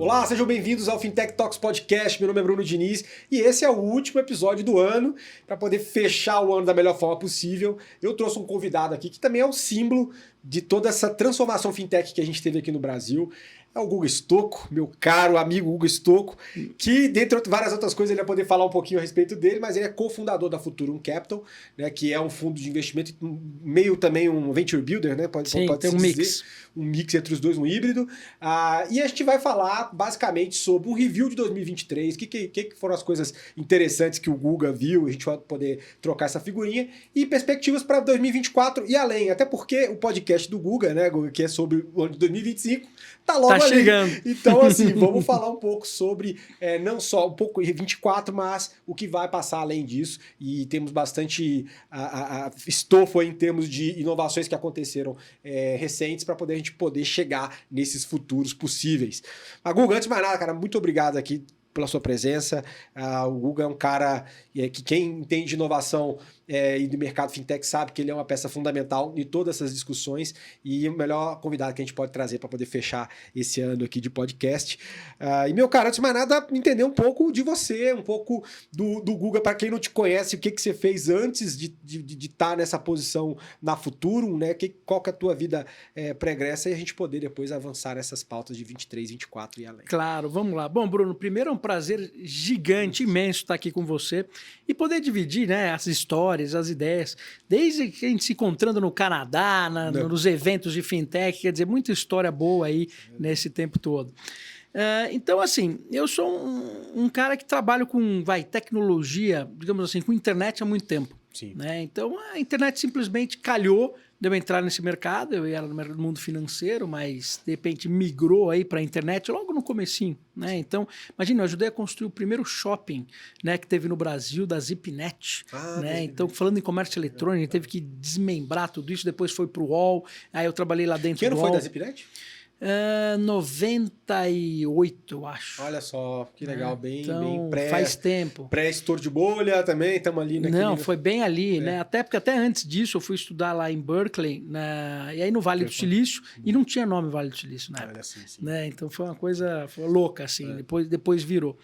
Olá, sejam bem-vindos ao Fintech Talks Podcast. Meu nome é Bruno Diniz e esse é o último episódio do ano. Para poder fechar o ano da melhor forma possível, eu trouxe um convidado aqui que também é o símbolo de toda essa transformação fintech que a gente teve aqui no Brasil. É o Guga Stocco, meu caro amigo Guga Stocco, que, dentre várias outras coisas, ele vai poder falar um pouquinho a respeito dele, mas ele é cofundador da Futurum Capital, né, que é um fundo de investimento, meio também um venture builder, né? Pode tem um dizer, mix. Um mix entre os dois, um híbrido. E a gente vai falar, basicamente, sobre um review de 2023, o que foram as coisas interessantes que o Guga viu, a gente vai poder trocar essa figurinha, e perspectivas para 2024 e além, até porque o podcast do Guga, né, Guga, que é sobre o ano de 2025, tá logo ali. Chegando. Então, assim, vamos falar um pouco sobre, não só um pouco 24, mas o que vai passar além disso. E temos bastante estofa em termos de inovações que aconteceram recentes para a gente poder chegar nesses futuros possíveis. Mas, Guga, antes de mais nada, cara, muito obrigado aqui pela sua presença. O Guga é um cara que quem entende de inovação e do mercado fintech sabe que ele é uma peça fundamental em todas essas discussões e o melhor convidado que a gente pode trazer para poder fechar esse ano aqui de podcast. E, meu cara, antes de mais nada, entender um pouco de você, um pouco do Guga, para quem não te conhece, o que você fez antes de estar nessa posição na Futurum, né? Qual que é a tua vida pregressa e a gente poder depois avançar nessas pautas de 23, 24 e além. Claro, vamos lá. Bom, Bruno, primeiro é um prazer gigante, imenso estar aqui com você e poder dividir, né, as histórias, as ideias, desde que a gente se encontrando no Canadá, nos eventos de fintech, quer dizer, muita história boa aí nesse tempo todo. Então, assim, eu sou um cara que trabalho com tecnologia, digamos assim, com internet há muito tempo. Sim. Né? Então, a internet simplesmente calhou de eu entrar nesse mercado. Eu era no mundo financeiro, mas de repente migrou aí para a internet logo no comecinho. Né? Então, imagina, eu ajudei a construir o primeiro shopping, né, que teve no Brasil, da Zipnet. Né? Então, falando em comércio eletrônico, a gente teve que desmembrar tudo isso, depois foi para o UOL, aí eu trabalhei lá dentro do UOL. Que ano foi da Zipnet? 98, eu acho. Olha só, que legal, bem faz tempo. Pré-estouro de bolha também, estamos ali naquele... Não, foi bem ali, né? Até porque até antes disso eu fui estudar lá em Berkeley, e aí no Vale do Silício, e não tinha nome Vale do Silício na época. Sim. Né? Então foi uma coisa louca, assim, depois virou.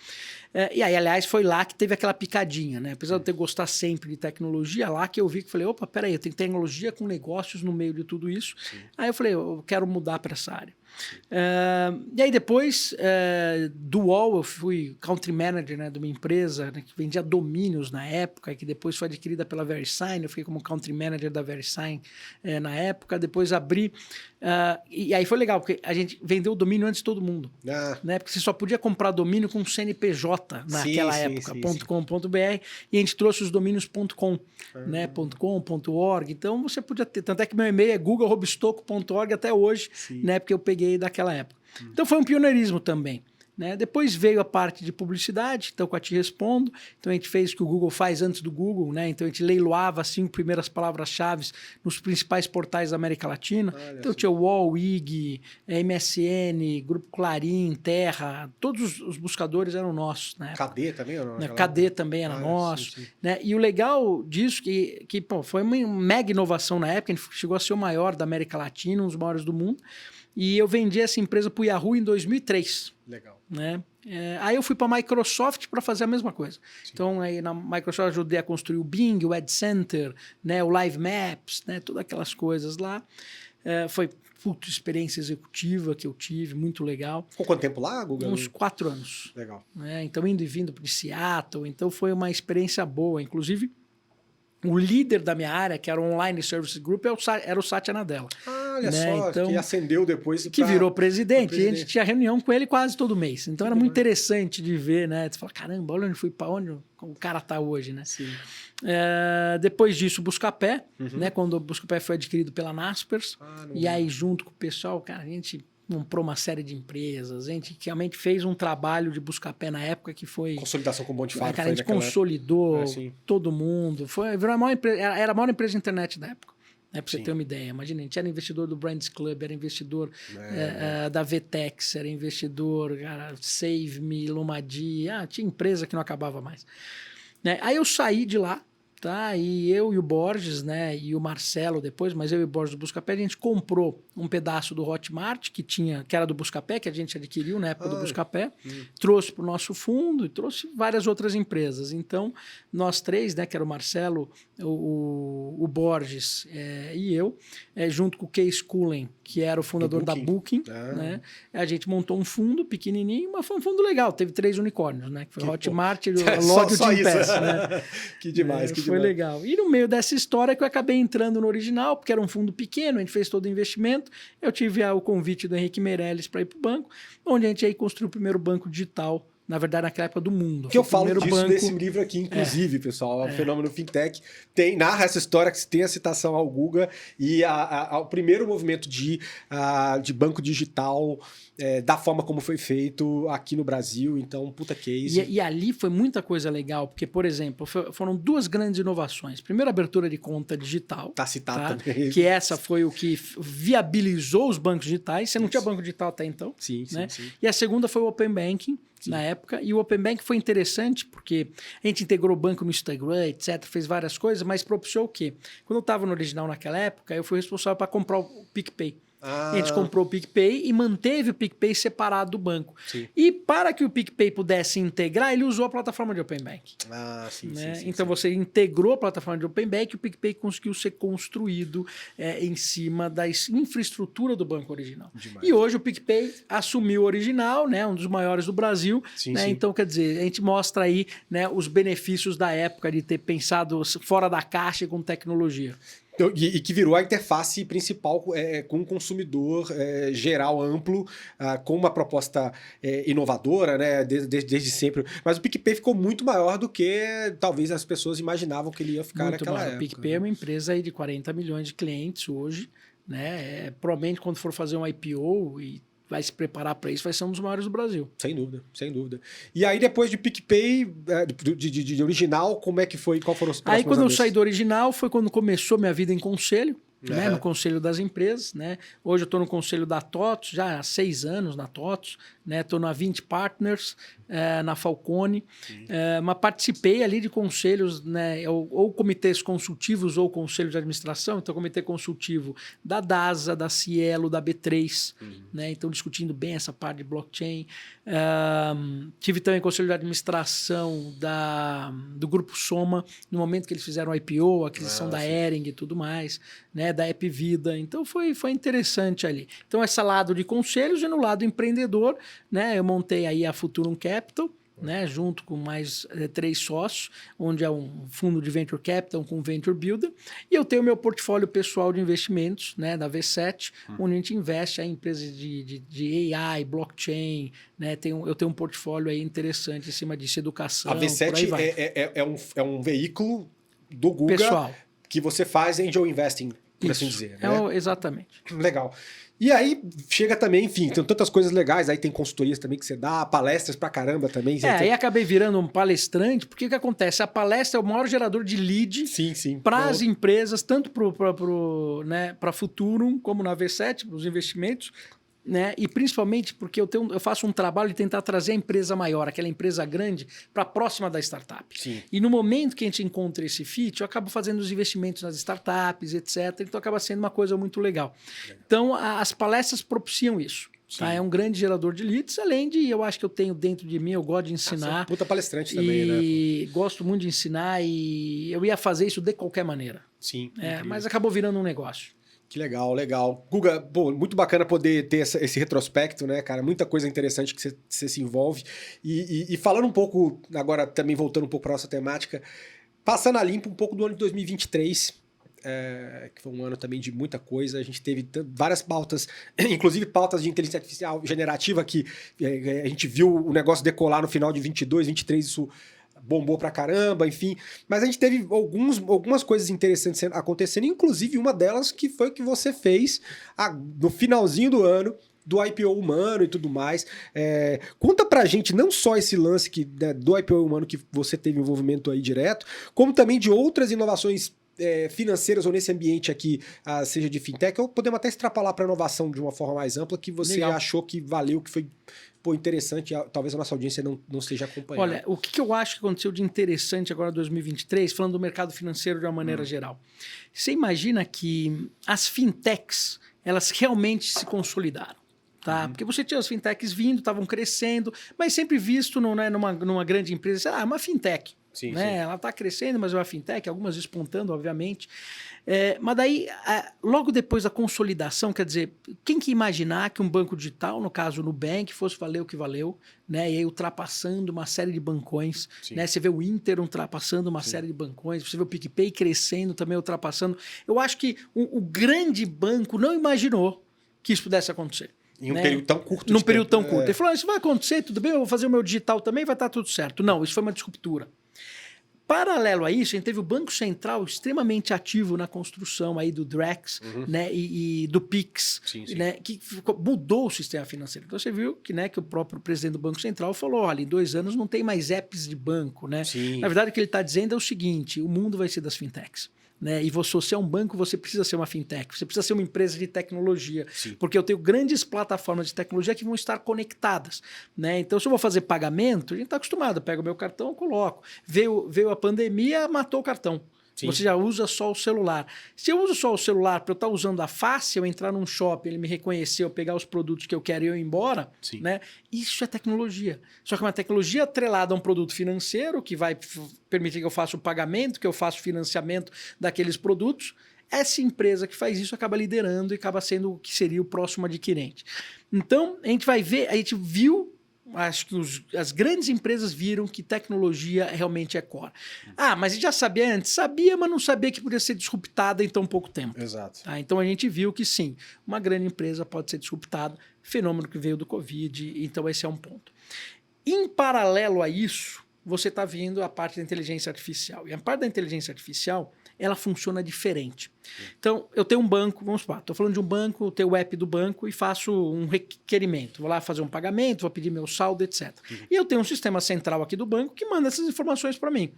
E aí, aliás, foi lá que teve aquela picadinha, né? Apesar de eu ter gostado sempre de tecnologia, lá que eu vi que falei, opa, peraí, eu tenho tecnologia com negócios no meio de tudo isso. Sim. Aí eu falei, eu quero mudar para essa área. E aí depois do UOL eu fui country manager, né, de uma empresa, né, que vendia domínios na época, que depois foi adquirida pela VeriSign. Eu fiquei como country manager da VeriSign na época. Depois abri e aí foi legal, porque a gente vendeu o domínio antes de todo mundo. Né, porque você só podia comprar domínio com CNPJ naquela época, .com.br, e a gente trouxe os domínios .com, né, .com, .org. Então você podia ter, tanto é que meu e-mail é google.stocco.org até hoje, né, porque eu peguei daquela época. Então foi um pioneirismo também. Né? Depois veio a parte de publicidade, então com a Te Respondo. Então a gente fez o que o Google faz antes do Google, né? Então a gente leiloava as 5 primeiras palavras-chave nos principais portais da América Latina. Então tinha o UOL, IG, MSN, Grupo Clarim, Terra, todos os buscadores eram nossos. Né? KD também? Ou não? Né? KD também era nosso. Sim. Né? E o legal disso que foi uma mega inovação na época, a gente chegou a ser o maior da América Latina, um dos maiores do mundo. E eu vendi essa empresa para o Yahoo em 2003. Legal. Né? Aí eu fui para a Microsoft para fazer a mesma coisa. Sim. Então, aí na Microsoft eu ajudei a construir o Bing, o Ad Center, né, o Live Maps, né, todas aquelas coisas lá. Foi experiência executiva que eu tive, muito legal. Ficou quanto tempo lá, Guga? Uns 4 anos. Legal. Então, indo e vindo para Seattle. Então, foi uma experiência boa. Inclusive, o líder da minha área, que era o Online Services Group, era o Satya Nadella. Olha né? só, então, que ascendeu depois. Que virou presidente. E a gente tinha reunião com ele quase todo mês. Então era muito interessante de ver, né? Você fala, caramba, olha onde fui, para onde o cara está hoje, né? Sim. Depois disso, o Buscapé, né? Quando o Buscapé foi adquirido pela Naspers. E aí, junto com o pessoal, cara, a gente comprou uma série de empresas, a gente realmente fez um trabalho de Buscapé na época que foi... Consolidação com o Monte Faro. Cara, a gente consolidou todo mundo. Virou era a maior empresa de internet da época. Para você ter uma ideia. Imagina, a gente era investidor do Brands Club, era investidor da Vtex, era investidor, cara, Save Me, Lumadi, tinha empresa que não acabava mais. Né? Aí eu saí de lá, Tá, e eu e o Borges, né, e o Marcelo depois, mas eu e o Borges do Buscapé, a gente comprou um pedaço do Hotmart, que era do Buscapé, que a gente adquiriu na época do Buscapé, trouxe para o nosso fundo e trouxe várias outras empresas. Então, nós três, né, que era o Marcelo, o Borges e eu, junto com o Kees Cullen, que era o fundador da Booking, né, a gente montou um fundo pequenininho, mas foi um fundo legal, teve 3 unicórnios, né, que foi o Hotmart e o Lodge Team Pass, né? Que demais, que foi legal. E no meio dessa história que eu acabei entrando no Original, porque era um fundo pequeno, a gente fez todo o investimento, eu tive o convite do Henrique Meirelles para ir para o banco, onde a gente aí construiu o primeiro banco digital, na verdade, naquela época do mundo. Que eu falo disso nesse livro aqui, inclusive, pessoal. O Fenômeno Fintech narra essa história, que tem a citação ao Guga e o primeiro movimento de banco digital, da forma como foi feito aqui no Brasil. Então, puta case. E ali foi muita coisa legal, porque, por exemplo, foram 2 grandes inovações. Primeiro, a abertura de conta digital. Tá citado também. Que essa foi o que viabilizou os bancos digitais. Você não tinha banco digital até então. Sim, né? sim. E a segunda foi o Open Banking. Sim. Na época, e o Open Bank foi interessante porque a gente integrou o banco no Instagram, etc, fez várias coisas, mas propiciou o quê? Quando eu estava no Original naquela época, eu fui responsável para comprar o PicPay. A gente comprou o PicPay e manteve o PicPay separado do banco. Sim. E para que o PicPay pudesse integrar, ele usou a plataforma de Open Bank. Sim, né? sim, então você integrou a plataforma de Open Bank e o PicPay conseguiu ser construído em cima da infraestrutura do banco original. Demais. E hoje o PicPay assumiu o Original, né? Um dos maiores do Brasil. Sim, né? sim. Então, quer dizer, a gente mostra aí, né, os benefícios da época de ter pensado fora da caixa e com tecnologia. E que virou a interface principal com o consumidor geral, amplo, com uma proposta inovadora, né, desde sempre. Mas o PicPay ficou muito maior do que talvez as pessoas imaginavam que ele ia ficar muito naquela maior. época. O PicPay é uma empresa aí de 40 milhões de clientes hoje. Né? Provavelmente quando for fazer um IPO e vai se preparar para isso, vai ser um dos maiores do Brasil. Sem dúvida, sem dúvida. E aí, depois de PicPay, de Original, como é que foi? Qual foram os próximos? Aí, quando eu saí do Original, foi quando começou minha vida em conselho, né, no conselho das empresas. Né? Hoje eu estou no conselho da TOTOS, já há 6 anos na TOTOS. Estou na 20 Partners, na Falcone. Mas participei ali de conselhos, né, ou comitês consultivos ou conselho de administração. Então, comitê consultivo da DASA, da Cielo, da B3. Né? Então, discutindo bem essa parte de blockchain. Tive também conselho de administração do Grupo Soma, no momento que eles fizeram o IPO, a aquisição da Hering e tudo mais, né, da App Vida. Então, foi interessante ali. Então, esse lado de conselhos e no lado empreendedor, né, eu montei aí a Futurum Capital, né, junto com mais 3 sócios, onde é um fundo de Venture Capital com Venture Builder, e eu tenho meu portfólio pessoal de investimentos, né, da V7, onde a gente investe em empresas de AI, blockchain, né, eu tenho um portfólio aí interessante em cima disso, educação. A V7 é um veículo do Guga pessoal, que você faz angel investing, por assim dizer. Né? Exatamente. Legal. E aí chega também, enfim, tem tantas coisas legais, aí tem consultorias também que você dá, palestras pra caramba também. Aí acabei virando um palestrante, porque o que acontece? A palestra é o maior gerador de lead para as empresas, tanto para Futurum, como na V7, os investimentos, né? E principalmente porque eu faço um trabalho de tentar trazer a empresa maior, aquela empresa grande, para próxima da startup. Sim. E no momento que a gente encontra esse fit, eu acabo fazendo os investimentos nas startups, etc. Então acaba sendo uma coisa muito legal. Então as palestras propiciam isso. Tá? É um grande gerador de leads, além de, eu acho que eu tenho dentro de mim, eu gosto de ensinar. Você é puta palestrante também, né? E gosto muito de ensinar e eu ia fazer isso de qualquer maneira. Sim. Mas acabou virando um negócio. Que legal, legal. Guga, muito bacana poder ter esse retrospecto, né, cara? Muita coisa interessante que você se envolve. E falando um pouco, agora também voltando um pouco para a nossa temática, passando a limpo um pouco do ano de 2023, que foi um ano também de muita coisa. A gente teve várias pautas, inclusive pautas de inteligência artificial generativa, que a gente viu o negócio decolar no final de 22, 23, isso bombou pra caramba, enfim. Mas a gente teve algumas coisas interessantes acontecendo, inclusive uma delas que foi o que você fez no finalzinho do ano, do IPO humano e tudo mais. Conta pra gente não só esse lance do IPO humano que você teve envolvimento aí direto, como também de outras inovações financeiras ou nesse ambiente aqui, seja de fintech, ou podemos até extrapolar para inovação de uma forma mais ampla, que você achou que valeu, que foi interessante, talvez a nossa audiência não esteja acompanhando. Olha, o que eu acho que aconteceu de interessante agora em 2023, falando do mercado financeiro de uma maneira geral. Você imagina que as fintechs, elas realmente se consolidaram. Tá? Porque você tinha as fintechs vindo, estavam crescendo, mas sempre visto numa grande empresa, uma fintech. Sim, né? Sim. Ela está crescendo, mas é uma fintech, algumas despontando, obviamente. Mas daí, logo depois da consolidação, quer dizer, quem que imaginar que um banco digital, no caso o Nubank, fosse valer o que valeu, né? E aí ultrapassando uma série de bancões. Né? Você vê o Inter ultrapassando uma série de bancões, você vê o PicPay crescendo, também ultrapassando. Eu acho que o grande banco não imaginou que isso pudesse acontecer. Em um período tão curto. Num período tão curto. Ele falou, isso vai acontecer, tudo bem, eu vou fazer o meu digital também, vai estar tudo certo. Não, isso foi uma disruptura. Paralelo a isso, a gente teve o Banco Central extremamente ativo na construção aí do Drex, né, e do Pix, né, que mudou o sistema financeiro. Então você viu que, né, que o próprio presidente do Banco Central falou, olha, em 2 anos não tem mais apps de banco. Né? Na verdade, o que ele está dizendo é o seguinte, o mundo vai ser das fintechs. Né? E você é um banco, você precisa ser uma fintech, você precisa ser uma empresa de tecnologia, porque eu tenho grandes plataformas de tecnologia que vão estar conectadas. Né? Então, se eu vou fazer pagamento, a gente está acostumado, pego o meu cartão, coloco. Veio a pandemia, matou o cartão. Você já usa só o celular. Se eu uso só o celular para eu estar usando a face, eu entrar num shopping, ele me reconhecer, eu pegar os produtos que eu quero e eu ir embora, né? Isso é tecnologia. Só que uma tecnologia atrelada a um produto financeiro que vai permitir que eu faça o pagamento, que eu faça o financiamento daqueles produtos. Essa empresa que faz isso acaba liderando e acaba sendo o que seria o próximo adquirente. Então, a gente vai ver, a gente viu. Acho que as grandes empresas viram que tecnologia realmente é core. Mas a gente já sabia antes? Sabia, mas não sabia que podia ser disruptada em tão pouco tempo. Exato. Então a gente viu que sim, uma grande empresa pode ser disruptada, fenômeno que veio do Covid, então esse é um ponto. Em paralelo a isso, você está vindo a parte da inteligência artificial. E a parte da inteligência artificial, ela funciona diferente. Então, eu tenho um banco, vamos supor, estou falando de um banco, eu tenho o app do banco e faço um requerimento. Vou lá fazer um pagamento, vou pedir meu saldo, etc. E eu tenho um sistema central aqui do banco que manda essas informações para mim.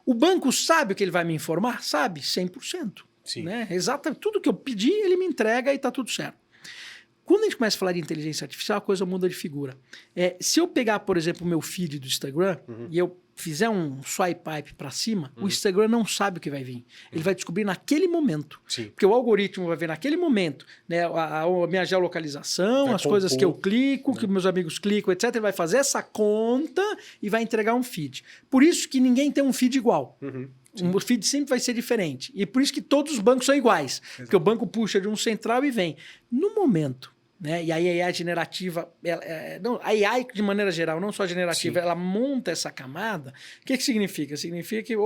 O banco sabe o que ele vai me informar? Sabe, 100%. Né? Exatamente. Tudo que eu pedi, ele me entrega e está tudo certo. Quando a gente começa a falar de inteligência artificial, a coisa muda de figura. Se eu pegar, por exemplo, o meu feed do Instagram e eu fizer um swipe para cima, o Instagram não sabe o que vai vir. Ele vai descobrir naquele momento. Porque o algoritmo vai ver naquele momento, né, a minha geolocalização, vai as coisas que eu clico, que meus amigos clicam, etc. Ele vai fazer essa conta e vai entregar um feed. Por isso que ninguém tem um feed igual. O feed sempre vai ser diferente. E por isso que todos os bancos são iguais. Porque o banco puxa de um central e vem. No momento, né? E aí a AI generativa, a AI de maneira geral, não só generativa, ela monta essa camada. O que significa? Significa que,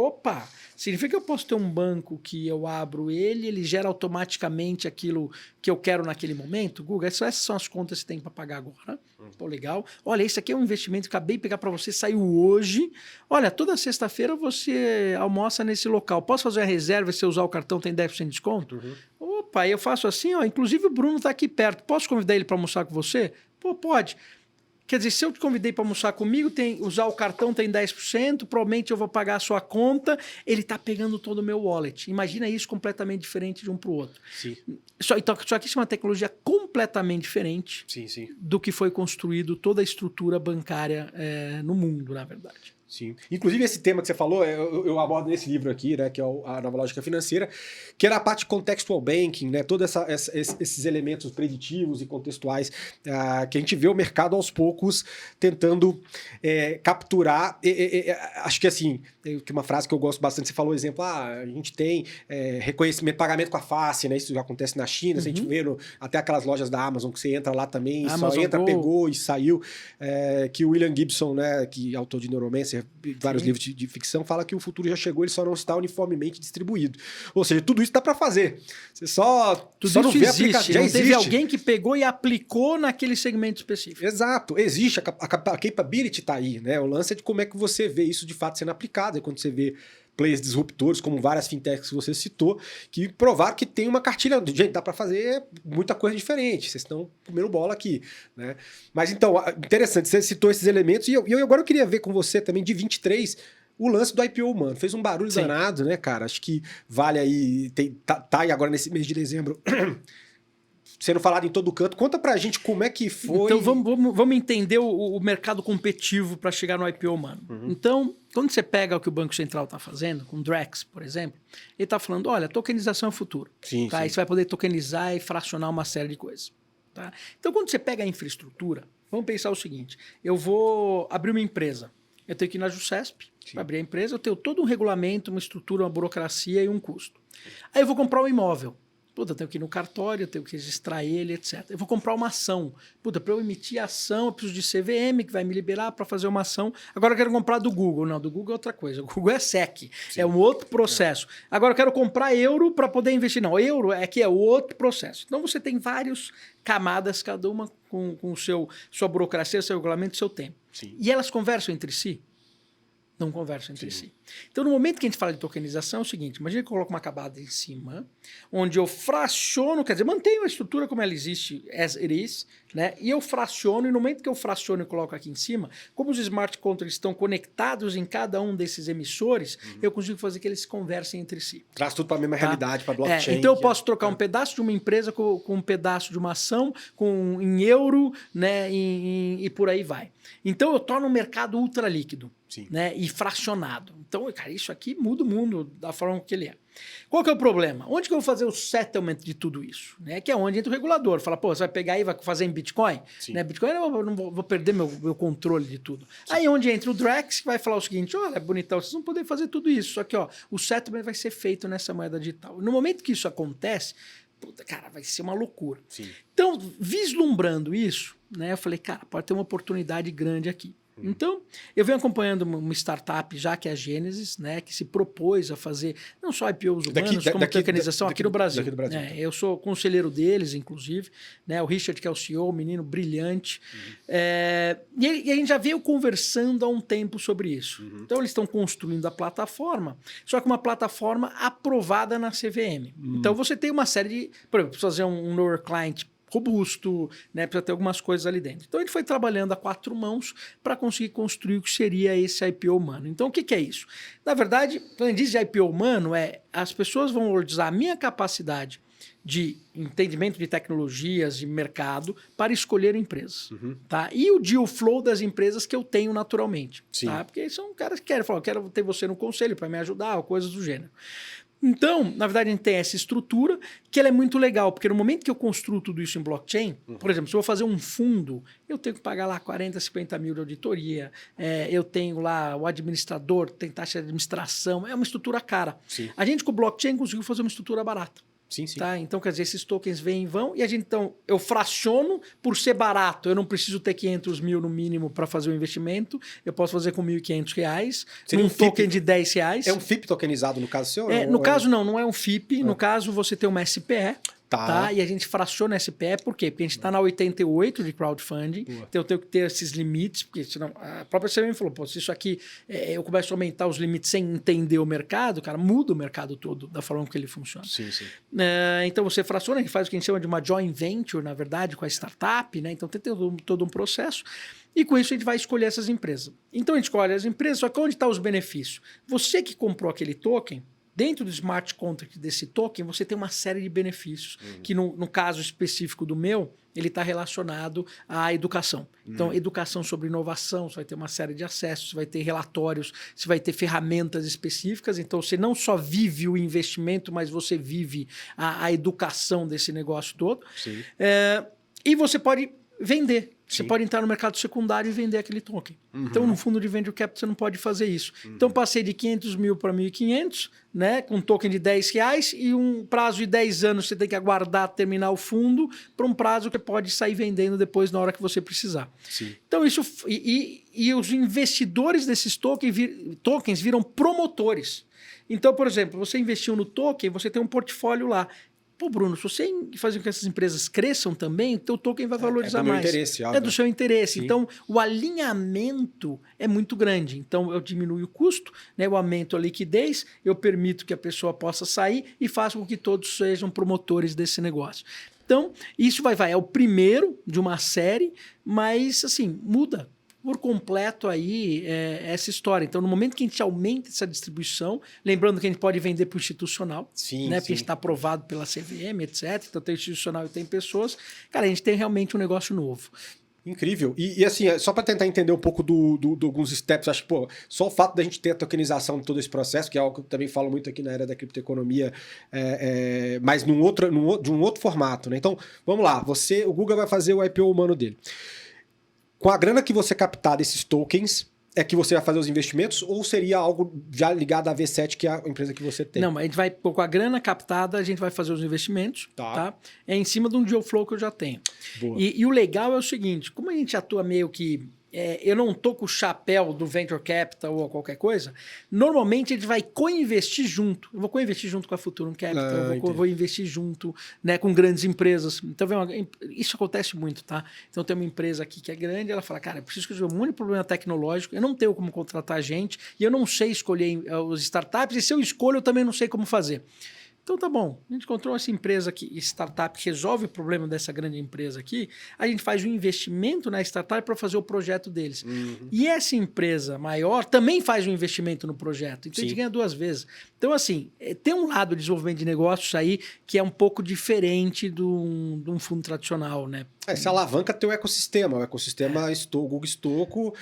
significa que eu posso ter um banco que eu abro ele gera automaticamente aquilo que eu quero naquele momento. Google, essas são as contas que você tem para pagar agora. Pô, legal. Olha, esse aqui é um investimento que acabei de pegar para você, saiu hoje. Olha, toda sexta-feira você almoça nesse local. Posso fazer uma reserva se você usar o cartão, tem 10% de desconto? Opa, eu faço assim, inclusive o Bruno está aqui perto. Posso convidar ele para almoçar com você? Pô, pode. Quer dizer, se eu te convidei para almoçar comigo, usar o cartão tem 10%, provavelmente eu vou pagar a sua conta, ele está pegando todo o meu wallet. Imagina isso completamente diferente de um para o outro. Só que isso é uma tecnologia completamente diferente do que foi construído toda a estrutura bancária no mundo, na verdade. Inclusive esse tema que você falou, eu abordo nesse livro aqui, né, que é a Nova Lógica Financeira, que era a parte contextual banking, né, todos esses elementos preditivos e contextuais que a gente vê o mercado aos poucos tentando capturar. Acho que assim, tem uma frase que eu gosto bastante, você falou, exemplo, a gente tem reconhecimento, pagamento com a face, né, isso já acontece na China, se a gente vê até aquelas lojas da Amazon que você entra lá também, só entra, pegou e saiu, que o William Gibson, né, que é autor de Neuromancer, vários livros de ficção, fala que o futuro já chegou, ele só não está uniformemente distribuído. Ou seja, tudo isso dá para fazer. Você só não vê existe. Já existe. Teve alguém que pegou e aplicou naquele segmento específico. Exato. Existe. A capability está aí, né? O lance é de como é que você vê isso de fato sendo aplicado. É quando você vê players disruptores, como várias fintechs que você citou, que provaram que tem uma cartilha. Gente, dá para fazer muita coisa diferente. Vocês estão comendo bola aqui, né? Mas então, interessante, você citou esses elementos e eu agora eu queria ver com você também de 23, o lance do IPO, mano, fez um barulho danado, né, cara? Acho que vale aí, tá aí agora nesse mês de dezembro sendo falado em todo canto. Conta pra gente como é que foi. Então vamos entender o mercado competitivo para chegar no IPO, mano. Então, quando você pega o que o Banco Central está fazendo, com o Drex, por exemplo, ele está falando, olha, tokenização é o futuro. Sim, tá? Aí você vai poder tokenizar e fracionar uma série de coisas. Tá? Então, quando você pega a infraestrutura, vamos pensar o seguinte, eu vou abrir uma empresa. Eu tenho que ir na JUSESP para abrir a empresa, eu tenho todo um regulamento, uma estrutura, uma burocracia e um custo. Aí eu vou comprar um imóvel. Puta, eu tenho que ir no cartório, eu tenho que registrar ele, etc. Eu vou comprar uma ação. Puta, para eu emitir a ação, eu preciso de CVM, que vai me liberar para fazer uma ação. Agora eu quero comprar do Google. Não, do Google é outra coisa. O Google é SEC, é um outro processo. Agora eu quero comprar euro para poder investir. Não, euro é outro processo. Então você tem várias camadas, cada uma com sua burocracia, seu regulamento, seu tempo. Sim. E elas conversam entre si? Não conversam entre si. Então, no momento que a gente fala de tokenização, é o seguinte, imagina que eu coloco uma camada em cima, onde eu fraciono, quer dizer, mantenho a estrutura como ela existe, as it is, né? E eu fraciono, e no momento que eu fraciono e coloco aqui em cima, como os smart contracts estão conectados em cada um desses emissores, eu consigo fazer que eles se conversem entre si. Traz tudo para a mesma realidade, para blockchain. Então eu posso trocar um pedaço de uma empresa com um pedaço de uma ação, em euro, né? E por aí vai. Então eu torno o mercado ultra líquido. Né, e fracionado. Então, cara, isso aqui muda o mundo da forma que ele é. Qual que é o problema? Onde que eu vou fazer o settlement de tudo isso? Né? Que é onde entra o regulador. Fala, pô, você vai pegar aí e vai fazer em Bitcoin? Né? Bitcoin eu não vou perder meu controle de tudo. Sim. Aí onde entra o Drex, que vai falar o seguinte, olha, bonitão, vocês vão poder fazer tudo isso. Só que ó, o settlement vai ser feito nessa moeda digital. No momento que isso acontece, puta, cara, vai ser uma loucura. Sim. Então, vislumbrando isso, né, eu falei, cara, pode ter uma oportunidade grande aqui. Então, eu venho acompanhando uma startup já, que é a Gênesis, né, que se propôs a fazer não só IPOs humanos, como tokenização aqui no Brasil. Eu sou conselheiro deles, inclusive, né, o Richard, que é o CEO, um menino brilhante. E a gente já veio conversando há um tempo sobre isso. Então, eles estão construindo a plataforma, só que uma plataforma aprovada na CVM. Então, você tem uma série de... Por exemplo, precisa fazer um lower client robusto, né? Precisa ter algumas coisas ali dentro. Então, ele foi trabalhando a 4 mãos para conseguir construir o que seria esse IPO humano. Então, o que é isso? Na verdade, quando a gente diz de IPO humano, as pessoas vão valorizar a minha capacidade de entendimento de tecnologias, de mercado, para escolher empresas. Tá? E o deal flow das empresas que eu tenho naturalmente. Tá? Porque são caras que querem falar, eu quero ter você no conselho para me ajudar, ou coisas do gênero. Então, na verdade, a gente tem essa estrutura que ela é muito legal, porque no momento que eu construo tudo isso em blockchain, por exemplo, se eu vou fazer um fundo, eu tenho que pagar lá 40, 50 mil de auditoria, eu tenho lá o administrador, tem taxa de administração, é uma estrutura cara. Sim. A gente com o blockchain conseguiu fazer uma estrutura barata. Sim, sim. Tá? Então, quer dizer, esses tokens vêm e vão, e a gente, então, eu fraciono por ser barato. Eu não preciso ter 500 mil no mínimo para fazer o investimento. Eu posso fazer com R$1.500 num token de R$10. É um FIP tokenizado no caso seu? No caso, não é um FIP. No caso, você tem uma SPE. Tá? E a gente fraciona SPE, por quê? Porque a gente está na 88 de crowdfunding, então eu tenho que ter esses limites, porque senão a própria CVM falou, pô, se isso aqui eu começo a aumentar os limites sem entender o mercado, cara, muda o mercado todo da forma que ele funciona. Sim, sim. Então você fraciona, a gente faz o que a gente chama de uma joint venture, na verdade, com a startup, né? Então tem todo um processo. E com isso a gente vai escolher essas empresas. Então a gente escolhe as empresas, só que onde estão os benefícios? Você que comprou aquele token, dentro do smart contract desse token, você tem uma série de benefícios, que no caso específico do meu, ele está relacionado à educação. Então, educação sobre inovação, você vai ter uma série de acessos, você vai ter relatórios, você vai ter ferramentas específicas. Então, você não só vive o investimento, mas você vive a educação desse negócio todo. E você pode vender. Você pode entrar no mercado secundário e vender aquele token. Então, no fundo de venture capital, você não pode fazer isso. Então, passei de 500 mil para 1.500, né, com um token de R$10 e um prazo de 10 anos você tem que aguardar terminar o fundo para um prazo que pode sair vendendo depois na hora que você precisar. Então, isso... E os investidores desses tokens viram promotores. Então, por exemplo, você investiu no token, você tem um portfólio lá. Pô, Bruno, se você fazer com que essas empresas cresçam também, o teu token vai valorizar mais. É do seu interesse. Sim. Então, o alinhamento é muito grande. Então, eu diminuo o custo, né, eu aumento a liquidez, eu permito que a pessoa possa sair e faço com que todos sejam promotores desse negócio. Então, isso é o primeiro de uma série, mas, assim, muda por completo aí essa história. Então, no momento que a gente aumenta essa distribuição, lembrando que a gente pode vender para o institucional, sim, né? Porque a gente está aprovado pela CVM, etc. Então, tem institucional e tem pessoas. Cara, a gente tem realmente um negócio novo. Incrível. E assim, só para tentar entender um pouco do alguns steps, acho que, pô, só o fato da gente ter a tokenização de todo esse processo, que é algo que eu também falo muito aqui na era da criptoeconomia, mas de um outro formato, né? Então, vamos lá, o Google vai fazer o IPO humano dele. Com a grana que você captar desses tokens, é que você vai fazer os investimentos, ou seria algo já ligado à V7, que é a empresa que você tem? Não, mas a gente vai, com a grana captada, a gente vai fazer os investimentos, tá? É em cima de um deal flow que eu já tenho. E o legal é o seguinte, como a gente atua meio que... eu não tô com o chapéu do Venture Capital ou qualquer coisa, normalmente a gente vai co-investir junto. Eu vou co-investir junto com a Futurum Capital, eu vou investir junto, né, com grandes empresas. Então, isso acontece muito, tá? Então, tem uma empresa aqui que é grande, ela fala, cara, eu preciso resolver um monte de problema tecnológico, eu não tenho como contratar gente, e eu não sei escolher os startups, e se eu escolho, eu também não sei como fazer. Então tá bom, a gente encontrou essa empresa aqui, startup, que resolve o problema dessa grande empresa aqui, a gente faz um investimento na startup para fazer o projeto deles. E essa empresa maior também faz um investimento no projeto, então a gente ganha duas vezes. Então assim, tem um lado de desenvolvimento de negócios aí que é um pouco diferente de um fundo tradicional, né? Essa alavanca tem o ecossistema Google Stoco,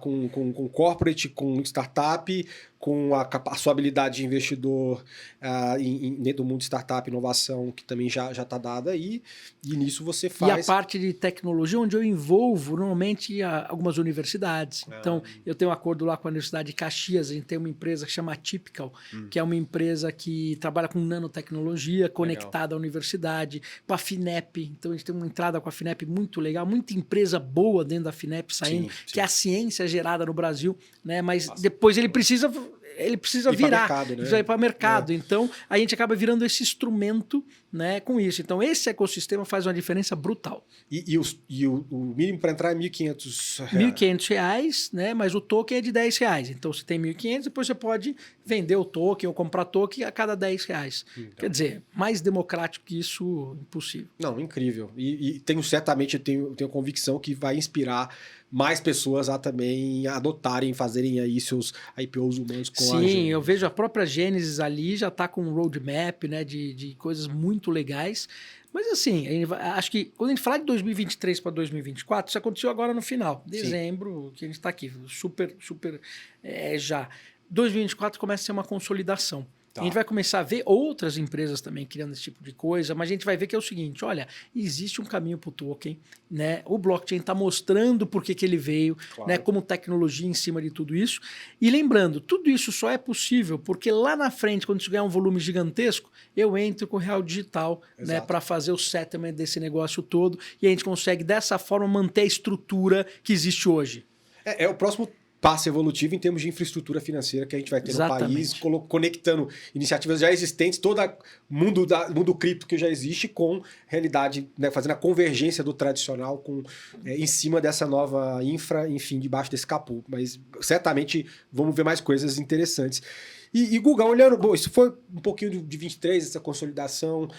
com corporate, com startup, com a sua habilidade de investidor dentro do mundo de startup e inovação, que também já está dada aí, e nisso você faz... E a parte de tecnologia, onde eu envolvo normalmente algumas universidades. Então, eu tenho um acordo lá com a Universidade de Caxias, a gente tem uma empresa que chama Typical, que é uma empresa que trabalha com nanotecnologia, conectada à universidade, com a FINEP. Então, a gente tem uma entrada com a FINEP muito legal, muita empresa boa dentro da FINEP saindo, que é a ciência gerada no Brasil, né? Mas depois ele precisa virar, precisa ir para o mercado. Então, a gente acaba virando esse instrumento, né, com isso. Então, esse ecossistema faz uma diferença brutal. E o mínimo para entrar é R$1.500. R$1.500, né, mas o token é de R$10. Então, você tem R$1.500, depois você pode vender o token ou comprar token a cada R$10. Então, quer dizer, mais democrático que isso, impossível. Não, incrível. E certamente tenho convicção que vai inspirar mais pessoas a também adotarem, fazerem aí seus IPOs humanos com a Gênesis. Sim, eu vejo a própria Gênesis ali, já está com um roadmap, né, de coisas muito legais. Mas assim, acho que quando a gente falar de 2023 para 2024, isso aconteceu agora no final, dezembro, que a gente está aqui, super já. 2024 começa a ser uma consolidação. A gente vai começar a ver outras empresas também criando esse tipo de coisa, mas a gente vai ver que é o seguinte, olha, existe um caminho para o token, né? O blockchain está mostrando por que ele veio, né? Como tecnologia em cima de tudo isso. E lembrando, tudo isso só é possível porque lá na frente, quando isso ganhar um volume gigantesco, eu entro com o real digital, né? Para fazer o settlement desse negócio todo e a gente consegue dessa forma manter a estrutura que existe hoje. É o próximo passo evolutivo em termos de infraestrutura financeira que a gente vai ter no país, conectando iniciativas já existentes, todo mundo cripto que já existe com realidade, né, fazendo a convergência do tradicional em cima dessa nova infra, enfim, debaixo desse capô. Mas certamente vamos ver mais coisas interessantes. E Guga, olhando, bom, isso foi um pouquinho de 23, essa consolidação,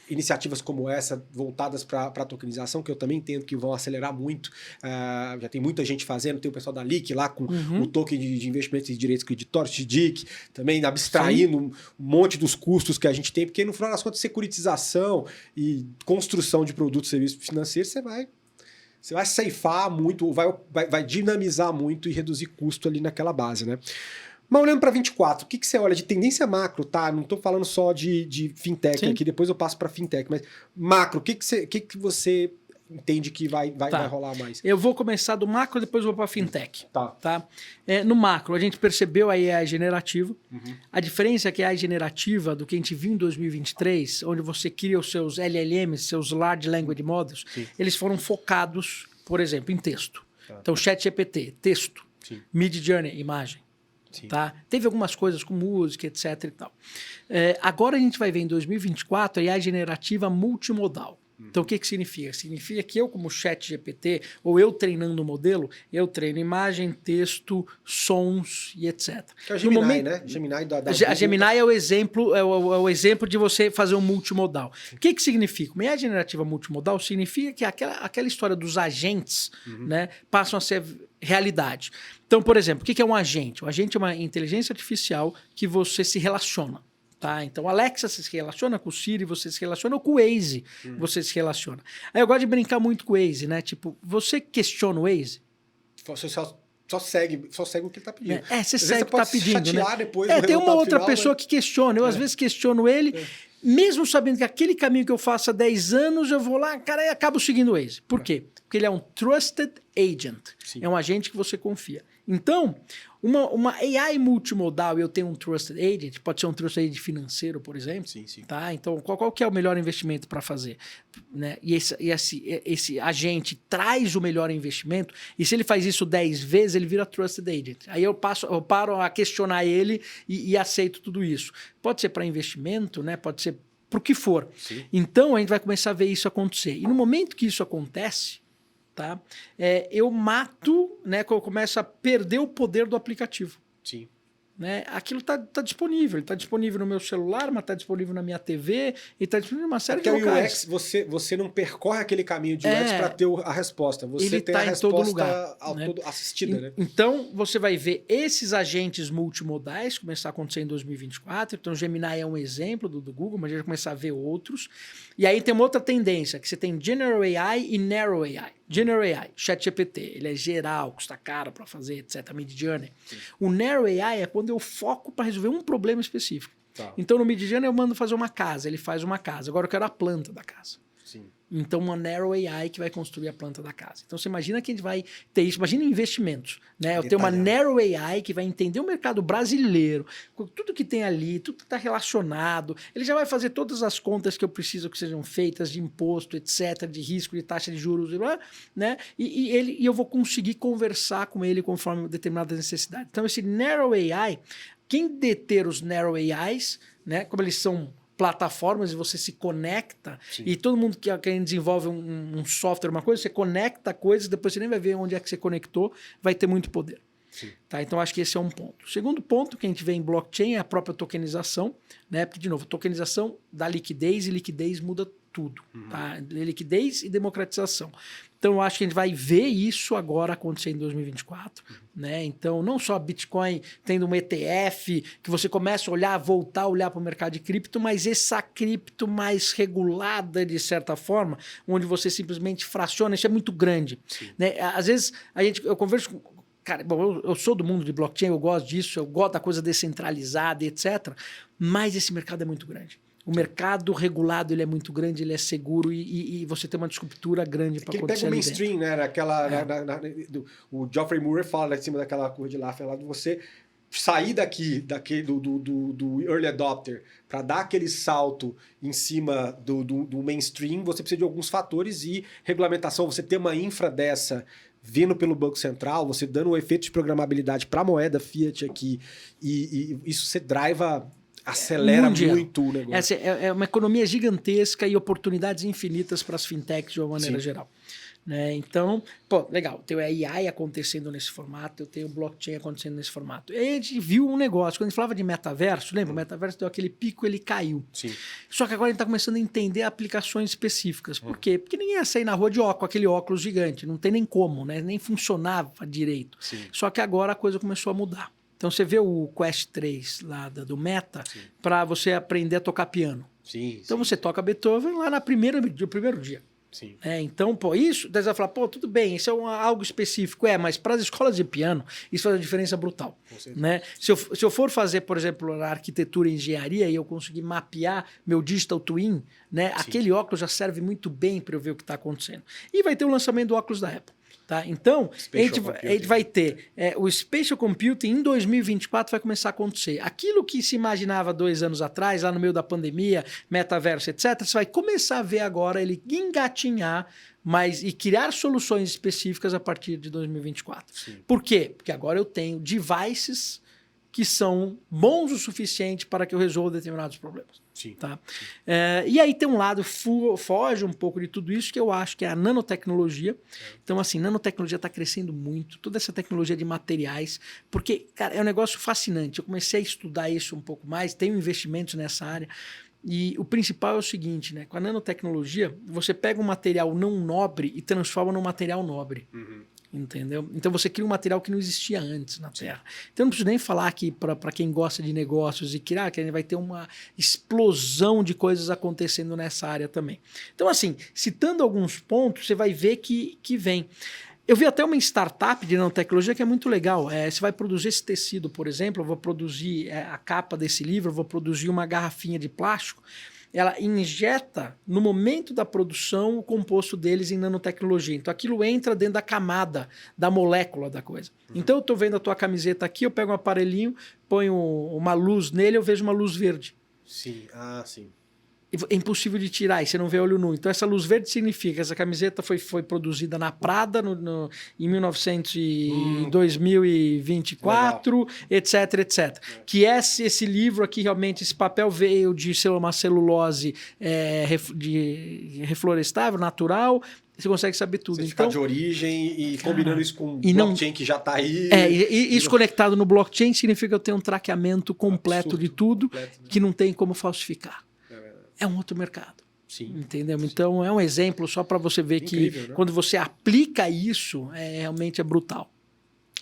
iniciativas como essa, voltadas para a tokenização, que eu também entendo que vão acelerar muito. Já tem muita gente fazendo, tem o pessoal da Leak lá com o token de investimento de direitos creditórios, TDIC, também abstraindo um monte dos custos que a gente tem, porque no final das contas, securitização e construção de produtos e serviços financeiros, você vai ceifar muito, vai dinamizar muito e reduzir custo ali naquela base, né? Mas olhando para 24, o que você olha de tendência macro, tá? Não estou falando só de fintech aqui, depois eu passo para fintech, mas macro, o que você entende que vai rolar mais? Eu vou começar do macro, depois eu vou para fintech. Tá? No macro, a gente percebeu a AI generativa. A diferença é que a AI generativa, do que a gente viu em 2023, onde você cria os seus LLMs, seus Large Language Models, eles foram focados, por exemplo, em texto. Então, ChatGPT, texto. Midjourney, imagem. Tá? Teve algumas coisas com música, etc. e tal. Agora a gente vai ver em 2024 a AI generativa multimodal. Então, o que significa? Significa que eu, como ChatGPT, ou eu treinando o modelo, eu treino imagem, texto, sons e etc. Que é a Gemini, né? Gemini a Gemini é o exemplo de você fazer um multimodal. O que significa? Uma IA generativa multimodal significa que aquela história dos agentes, né, passam a ser realidade. Então, por exemplo, o que é um agente? O agente é uma inteligência artificial que você se relaciona. Tá? Então, o Alexa se relaciona com o Siri, você se relaciona com o Waze, você se relaciona. Aí eu gosto de brincar muito com o Waze, né? Tipo, você questiona o Waze? Você só segue o que ele está pedindo. Você segue o que está pedindo, né? Depois tem uma outra final, pessoa que questiona. Eu, às vezes, questiono ele, mesmo sabendo que aquele caminho que eu faço há 10 anos, eu vou lá, cara, e acabo seguindo o Waze. Por quê? Porque ele é um trusted agent. Sim. É um agente que você confia. Então, uma AI multimodal, eu tenho um trusted agent, pode ser um trusted agent financeiro, por exemplo. Sim, sim. Tá? Então, qual que é o melhor investimento para fazer? Né? E esse agente traz o melhor investimento, e se ele faz isso 10 vezes, ele vira trusted agent. Aí eu paro a questionar ele e aceito tudo isso. Pode ser para investimento, né? Pode ser para o que for. Sim. Então, a gente vai começar a ver isso acontecer. E no momento que isso acontece, tá? Eu mato, né? Eu começo a perder o poder do aplicativo. Sim. Né? Aquilo está disponível. Está disponível no meu celular, mas está disponível na minha TV e está disponível em uma série de locais. Porque o UX, você não percorre aquele caminho de UX para ter a resposta. Você tem a resposta todo lugar, né? assistida. Né? Então, você vai ver esses agentes multimodais começar a acontecer em 2024. Então, o Gemini é um exemplo do Google, mas a gente vai começar a ver outros. E aí tem uma outra tendência, que você tem General AI e Narrow AI. General AI, ChatGPT, ele é geral, custa caro para fazer, etc. Midjourney. O Narrow AI é quando eu foco para resolver um problema específico. Tá. Então, no Midjourney eu mando fazer uma casa, ele faz uma casa. Agora eu quero a planta da casa. Sim. Então, uma Narrow AI que vai construir a planta da casa. Então, você imagina que a gente vai ter isso. Imagina investimentos. Né? Eu tenho uma Narrow AI que vai entender o mercado brasileiro, tudo que tem ali, tudo que está relacionado. Ele já vai fazer todas as contas que eu preciso que sejam feitas de imposto, etc., de risco, de taxa de juros, né? E eu vou conseguir conversar com ele conforme determinadas necessidades. Então, esse Narrow AI, quem deter os Narrow AIs, né? Como eles são plataformas e você se conecta. Sim. E todo mundo que desenvolve um software, uma coisa, você conecta coisas, depois você nem vai ver onde é que você conectou, vai ter muito poder. Tá? Então, acho que esse é um ponto. O segundo ponto que a gente vê em blockchain é a própria tokenização, né? Porque, de novo, tokenização dá liquidez e liquidez muda tudo. Tá? Liquidez e democratização. Então, eu acho que a gente vai ver isso agora acontecer em 2024. Né? Então, não só Bitcoin tendo um ETF, que você começa a olhar, voltar a olhar para o mercado de cripto, mas essa cripto mais regulada, de certa forma, onde você simplesmente fraciona, isso é muito grande. Né? Às vezes, eu converso com... Cara, bom, eu sou do mundo de blockchain, eu gosto disso, eu gosto da coisa descentralizada, etc. Mas esse mercado é muito grande. O mercado regulado ele é muito grande, ele é seguro e você tem uma disruptura grande para acontecer. Ele pega o mainstream, né? O Geoffrey Moore fala em cima daquela curva de Laffer lá de você sair do early adopter para dar aquele salto em cima do mainstream, você precisa de alguns fatores e regulamentação. Você ter uma infra dessa vindo pelo Banco Central, você dando um efeito de programabilidade para a moeda fiat aqui, e isso você acelera muito o negócio. É uma economia gigantesca e oportunidades infinitas para as fintechs de uma maneira geral. Né? Então, legal, tem o AI acontecendo nesse formato, eu tenho o blockchain acontecendo nesse formato. E aí a gente viu um negócio, quando a gente falava de metaverso, lembra? O metaverso deu aquele pico, ele caiu. Sim. Só que agora a gente está começando a entender aplicações específicas. Por quê? Porque ninguém ia sair na rua de óculos, aquele óculos gigante, não tem nem como, né? Nem funcionava direito. Sim. Só que agora a coisa começou a mudar. Então você vê o Quest 3 lá do Meta para você aprender a tocar piano. Então você toca Beethoven lá no primeiro dia. Sim. Então, isso, daí você vai falar, tudo bem, isso é algo específico, mas para as escolas de piano, isso faz uma diferença brutal. Né? Se eu for fazer, por exemplo, a arquitetura e engenharia e eu conseguir mapear meu digital twin, né, aquele óculos já serve muito bem para eu ver o que está acontecendo. E vai ter o lançamento do óculos da Apple. Tá? Então, a gente vai ter o Spatial Computing em 2024 vai começar a acontecer. Aquilo que se imaginava 2 anos atrás, lá no meio da pandemia, metaverso, etc., você vai começar a ver agora ele engatinhar e criar soluções específicas a partir de 2024. Sim. Por quê? Porque agora eu tenho devices que são bons o suficiente para que eu resolva determinados problemas. Sim. Tá? E aí tem um lado, foge um pouco de tudo isso, que eu acho que é a nanotecnologia. Então, assim, nanotecnologia está crescendo muito, toda essa tecnologia de materiais, porque, cara, é um negócio fascinante. Eu comecei a estudar isso um pouco mais, tenho investimentos nessa área, e o principal é o seguinte, né? Com a nanotecnologia, você pega um material não nobre e transforma num material nobre. Uhum. Entendeu? Então você cria um material que não existia antes na Terra. Então não preciso nem falar aqui para quem gosta de negócios e que a gente vai ter uma explosão de coisas acontecendo nessa área também. Então, assim, citando alguns pontos, você vai ver que vem. Eu vi até uma startup de nanotecnologia que é muito legal. Você vai produzir esse tecido, por exemplo, eu vou produzir a capa desse livro, eu vou produzir uma garrafinha de plástico. Ela injeta, no momento da produção, o composto deles em nanotecnologia. Então, aquilo entra dentro da camada, da molécula da coisa. Então, eu estou vendo a tua camiseta aqui, eu pego um aparelhinho, ponho uma luz nele, eu vejo uma luz verde. Sim, sim. É impossível de tirar, e você não vê olho nu. Então, essa luz verde significa que essa camiseta foi produzida na Prada em 2024, legal. Etc, etc. Que esse livro aqui, realmente, esse papel veio de uma celulose reflorestável, natural. Você consegue saber tudo. Certificado de origem e combinando isso com blockchain que já está aí. Isso conectado no blockchain significa que eu tenho um traqueamento completo absurdo, de tudo, que não tem como falsificar. É um outro mercado. Sim. Entendeu? Então é um exemplo só para você ver incrível, que, né? Quando você aplica isso, realmente é brutal.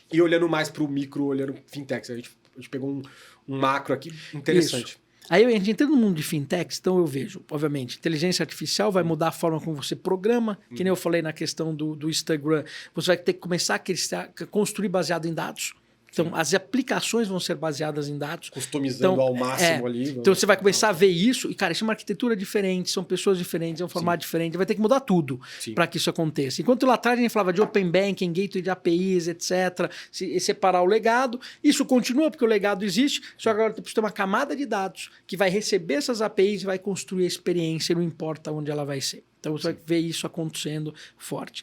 E olhando mais para o micro, olhando fintechs, a gente pegou um macro aqui interessante. Isso. Aí a gente entra no mundo de fintechs, então eu vejo, obviamente, inteligência artificial vai mudar a forma como você programa, que nem eu falei na questão do Instagram, você vai ter que começar a construir baseado em dados. Então, as aplicações vão ser baseadas em dados. Customizando ao máximo ali. Então, você vai começar a ver isso. E, cara, isso é uma arquitetura diferente, são pessoas diferentes, é um formato diferente. Vai ter que mudar tudo para que isso aconteça. Enquanto lá atrás a gente falava de Open Banking, gateway de APIs, etc. Separar o legado. Isso continua porque o legado existe. Só que agora você precisa ter uma camada de dados que vai receber essas APIs e vai construir a experiência, não importa onde ela vai ser. Então, você vai ver isso acontecendo forte.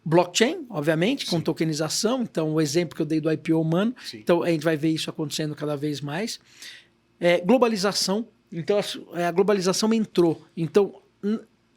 Blockchain, obviamente, com tokenização. Então, o exemplo que eu dei do IPO humano. Então, a gente vai ver isso acontecendo cada vez mais. Globalização. Então, a globalização entrou. Então,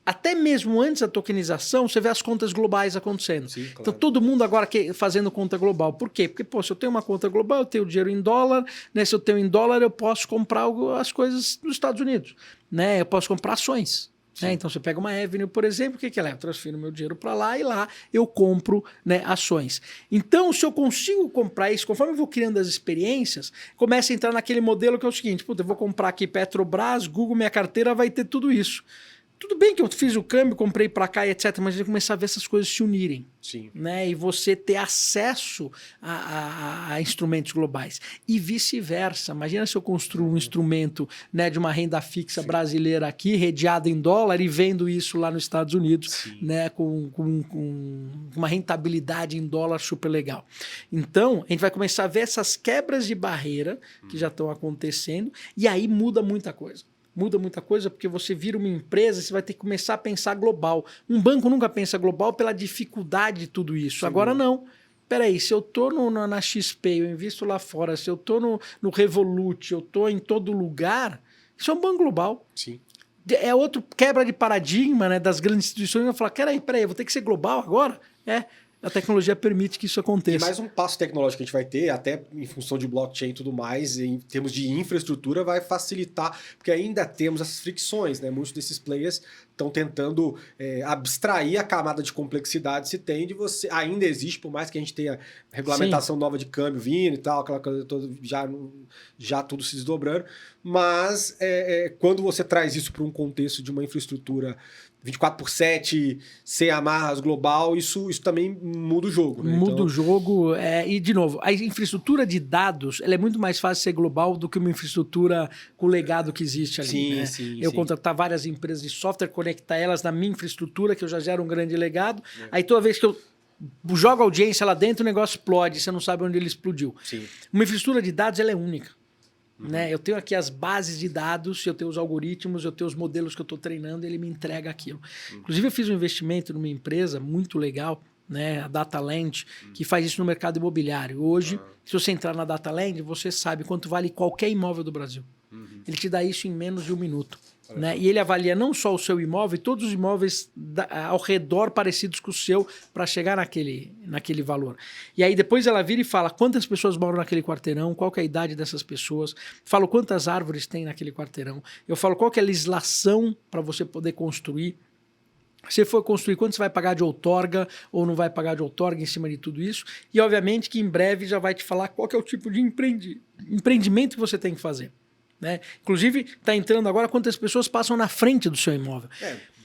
até mesmo antes da tokenização, você vê as contas globais acontecendo. Sim, claro. Então, todo mundo agora fazendo conta global. Por quê? Porque, se eu tenho uma conta global, eu tenho dinheiro em dólar. Né? Se eu tenho em dólar, eu posso comprar as coisas nos Estados Unidos. Né? Eu posso comprar ações. Então, você pega uma Avenue, por exemplo, o que ela é? Eu transfiro meu dinheiro para lá e lá eu compro, né, ações. Então, se eu consigo comprar isso, conforme eu vou criando as experiências, começa a entrar naquele modelo que é o seguinte, eu vou comprar aqui Petrobras, Google, minha carteira vai ter tudo isso. Tudo bem que eu fiz o câmbio, comprei para cá, etc., mas eu começar a ver essas coisas se unirem. Né? E você ter acesso a instrumentos globais. E vice-versa. Imagina se eu construo um instrumento, né, de uma renda fixa brasileira aqui, redeado em dólar, e vendo isso lá nos Estados Unidos, né, com uma rentabilidade em dólar super legal. Então, a gente vai começar a ver essas quebras de barreira que já estão acontecendo, e aí muda muita coisa. Muda muita coisa porque você vira uma empresa, você vai ter que começar a pensar global. Um banco nunca pensa global pela dificuldade de tudo isso. Agora não. Peraí, se eu estou na XP, eu invisto lá fora, se eu estou no Revolut, eu estou em todo lugar, isso é um banco global. É outro quebra de paradigma, né, das grandes instituições. Vai falar, peraí, eu vou ter que ser global agora? A tecnologia permite que isso aconteça. E mais um passo tecnológico que a gente vai ter, até em função de blockchain e tudo mais, em termos de infraestrutura, vai facilitar, porque ainda temos essas fricções, né? Muitos desses players estão tentando abstrair a camada de complexidade se tem de você. Ainda existe, por mais que a gente tenha regulamentação nova de câmbio vindo e tal, aquela coisa toda, já tudo se desdobrando, mas quando você traz isso para um contexto de uma infraestrutura 24/7, sem amarras, global, isso também muda o jogo. Né? Muda o jogo. E, de novo, a infraestrutura de dados ela é muito mais fácil ser global do que uma infraestrutura com o legado que existe ali. Eu contratar várias empresas de software, conectar elas na minha infraestrutura, que eu já gero um grande legado. Aí toda vez que eu jogo audiência lá dentro, o negócio explode, você não sabe onde ele explodiu. Uma infraestrutura de dados ela é única. Né? Eu tenho aqui as bases de dados, eu tenho os algoritmos, eu tenho os modelos que eu estou treinando e ele me entrega aquilo. Inclusive, eu fiz um investimento numa empresa muito legal né, a Dataland, que faz isso no mercado imobiliário. Hoje, se você entrar na Dataland, você sabe quanto vale qualquer imóvel do Brasil. Ele te dá isso em menos de 1 minuto. Né? E ele avalia não só o seu imóvel, todos os imóveis ao redor parecidos com o seu para chegar naquele valor. E aí depois ela vira e fala quantas pessoas moram naquele quarteirão, qual que é a idade dessas pessoas, falo quantas árvores tem naquele quarteirão, eu falo qual que é a legislação para você poder construir. Se for construir, quanto você vai pagar de outorga ou não vai pagar de outorga em cima de tudo isso. E obviamente que em breve já vai te falar qual que é o tipo de empreendimento que você tem que fazer. Né? Inclusive, está entrando agora quantas pessoas passam na frente do seu imóvel.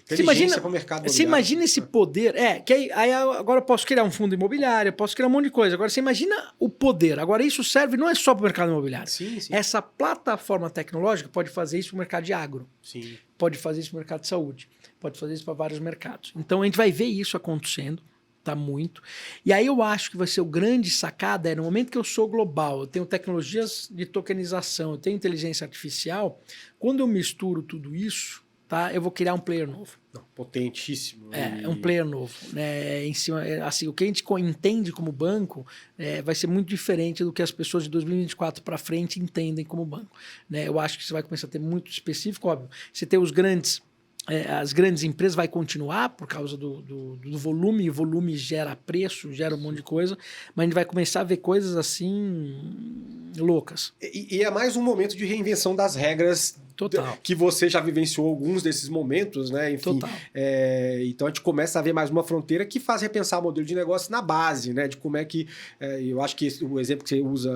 Você imagina esse poder. Que aí agora eu posso criar um fundo imobiliário, eu posso criar um monte de coisa. Agora você imagina o poder. Agora isso serve não é só para o mercado imobiliário. Sim. Essa plataforma tecnológica pode fazer isso para o mercado de agro. Sim. Pode fazer isso para o mercado de saúde. Pode fazer isso para vários mercados. Então a gente vai ver isso acontecendo. Tá muito. E aí eu acho que vai ser o grande sacada no momento que eu sou global, eu tenho tecnologias de tokenização, eu tenho inteligência artificial, quando eu misturo tudo isso, tá, eu vou criar um player novo. Potentíssimo. É um player novo. Né? Em cima, assim, o que a gente entende como banco vai ser muito diferente do que as pessoas de 2024 para frente entendem como banco. Né? Eu acho que você vai começar a ter muito específico, óbvio. Você tem os grandes... as grandes empresas vai continuar por causa do volume, e o volume gera preço, gera um monte de coisa, mas a gente vai começar a ver coisas assim loucas. E é mais um momento de reinvenção das regras. Total. Que você já vivenciou alguns desses momentos, né? Enfim, total. Então a gente começa a ver mais uma fronteira que faz repensar o modelo de negócio na base, né? De como é que... eu acho que o exemplo que você usa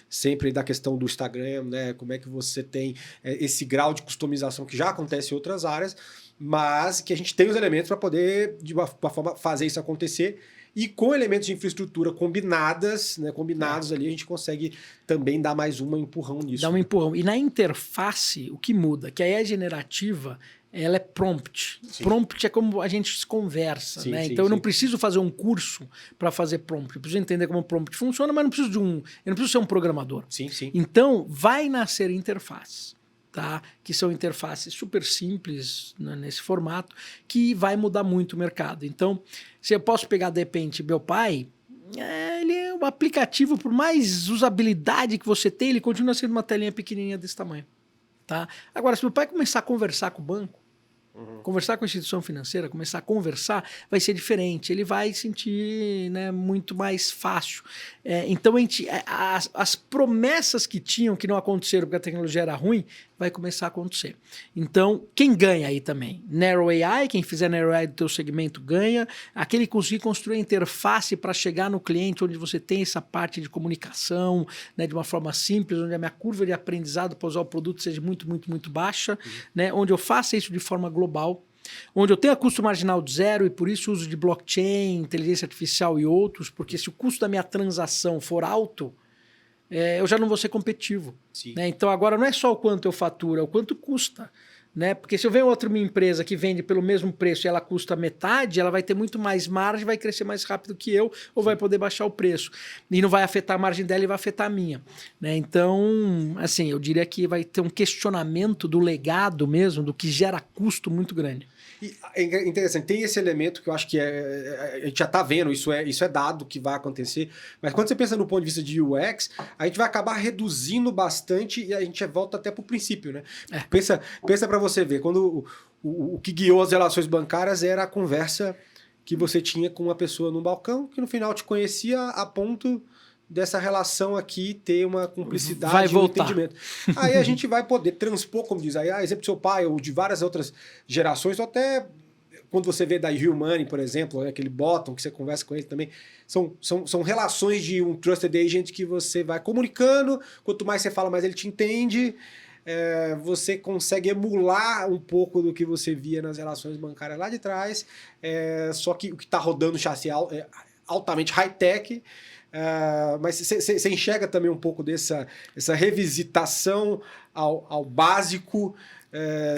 sempre da questão do Instagram, né? Como é que você tem esse grau de customização que já acontece em outras áreas, mas que a gente tem os elementos para poder, de uma forma, fazer isso acontecer. E com elementos de infraestrutura combinados ali, a gente consegue também dar mais um empurrão nisso. Dá um empurrão. E na interface, o que muda? Que a IA generativa, ela é prompt. Sim. Prompt é como a gente se conversa. Sim, né? Sim, então eu não preciso fazer um curso para fazer prompt. Eu preciso entender como o prompt funciona, mas eu não preciso ser um programador. Sim. Então vai nascer interfaces. Tá? Que são interfaces super simples, né, nesse formato, que vai mudar muito o mercado. Então, se eu posso pegar, de repente, meu pai, ele é um aplicativo, por mais usabilidade que você tem, ele continua sendo uma telinha pequenininha desse tamanho. Tá? Agora, se meu pai começar a conversar com o banco, conversar com a instituição financeira, começar a conversar, vai ser diferente. Ele vai sentir, né, muito mais fácil. Então, as promessas que tinham, que não aconteceram porque a tecnologia era ruim, vai começar a acontecer. Então, quem ganha aí também? Narrow AI, quem fizer Narrow AI do teu segmento ganha. Aquele que conseguir construir a interface para chegar no cliente, onde você tem essa parte de comunicação, né, de uma forma simples, onde a minha curva de aprendizado para usar o produto seja muito, muito, muito baixa, né, onde eu faça isso de forma global, onde eu tenha custo marginal de zero e por isso uso de blockchain, inteligência artificial e outros, porque se o custo da minha transação for alto, eu já não vou ser competitivo. Né? Então agora não é só o quanto eu faturo, é o quanto custa. Né? Porque se eu ver outra minha empresa que vende pelo mesmo preço e ela custa metade, ela vai ter muito mais margem, vai crescer mais rápido que eu, ou vai poder baixar o preço. E não vai afetar a margem dela e vai afetar a minha. Né? Então, assim, eu diria que vai ter um questionamento do legado mesmo, do que gera custo muito grande. E é interessante, tem esse elemento que eu acho que a gente já está vendo, isso é dado que vai acontecer, mas quando você pensa no ponto de vista de UX, a gente vai acabar reduzindo bastante e a gente volta até para o princípio, né? Pensa para você ver, quando o que guiou as relações bancárias era a conversa que você tinha com uma pessoa no balcão, que no final te conhecia a ponto dessa relação aqui ter uma cumplicidade e um entendimento. Aí a gente vai poder transpor, como diz aí, exemplo do seu pai ou de várias outras gerações, ou até quando você vê da Humani, por exemplo, aquele bottom que você conversa com ele também, são relações de um trusted agent que você vai comunicando, quanto mais você fala, mais ele te entende, você consegue emular um pouco do que você via nas relações bancárias lá de trás, só que o que está rodando o chassi é altamente high-tech. Mas você enxerga também um pouco dessa revisitação ao básico.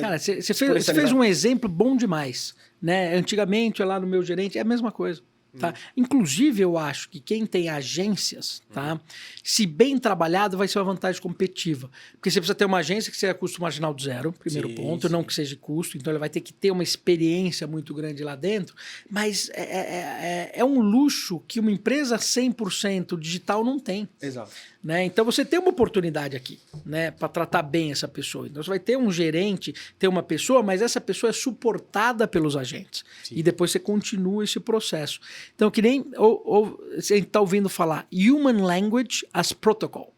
Cara, você fez um exemplo bom demais. Né? Antigamente, lá no meu gerente, é a mesma coisa. Tá? Inclusive, eu acho que quem tem agências, tá? Se bem trabalhado, vai ser uma vantagem competitiva. Porque você precisa ter uma agência que seja custo marginal de zero, primeiro ponto, não que seja custo. Então, ele vai ter que ter uma experiência muito grande lá dentro. Mas é um luxo que uma empresa 100% digital não tem. Exato. Né? Então, você tem uma oportunidade aqui, né, para tratar bem essa pessoa. Então, você vai ter um gerente, ter uma pessoa, mas essa pessoa é suportada pelos agentes. Sim. E depois você continua esse processo. Então, que nem você está ouvindo falar Human Language as Protocol.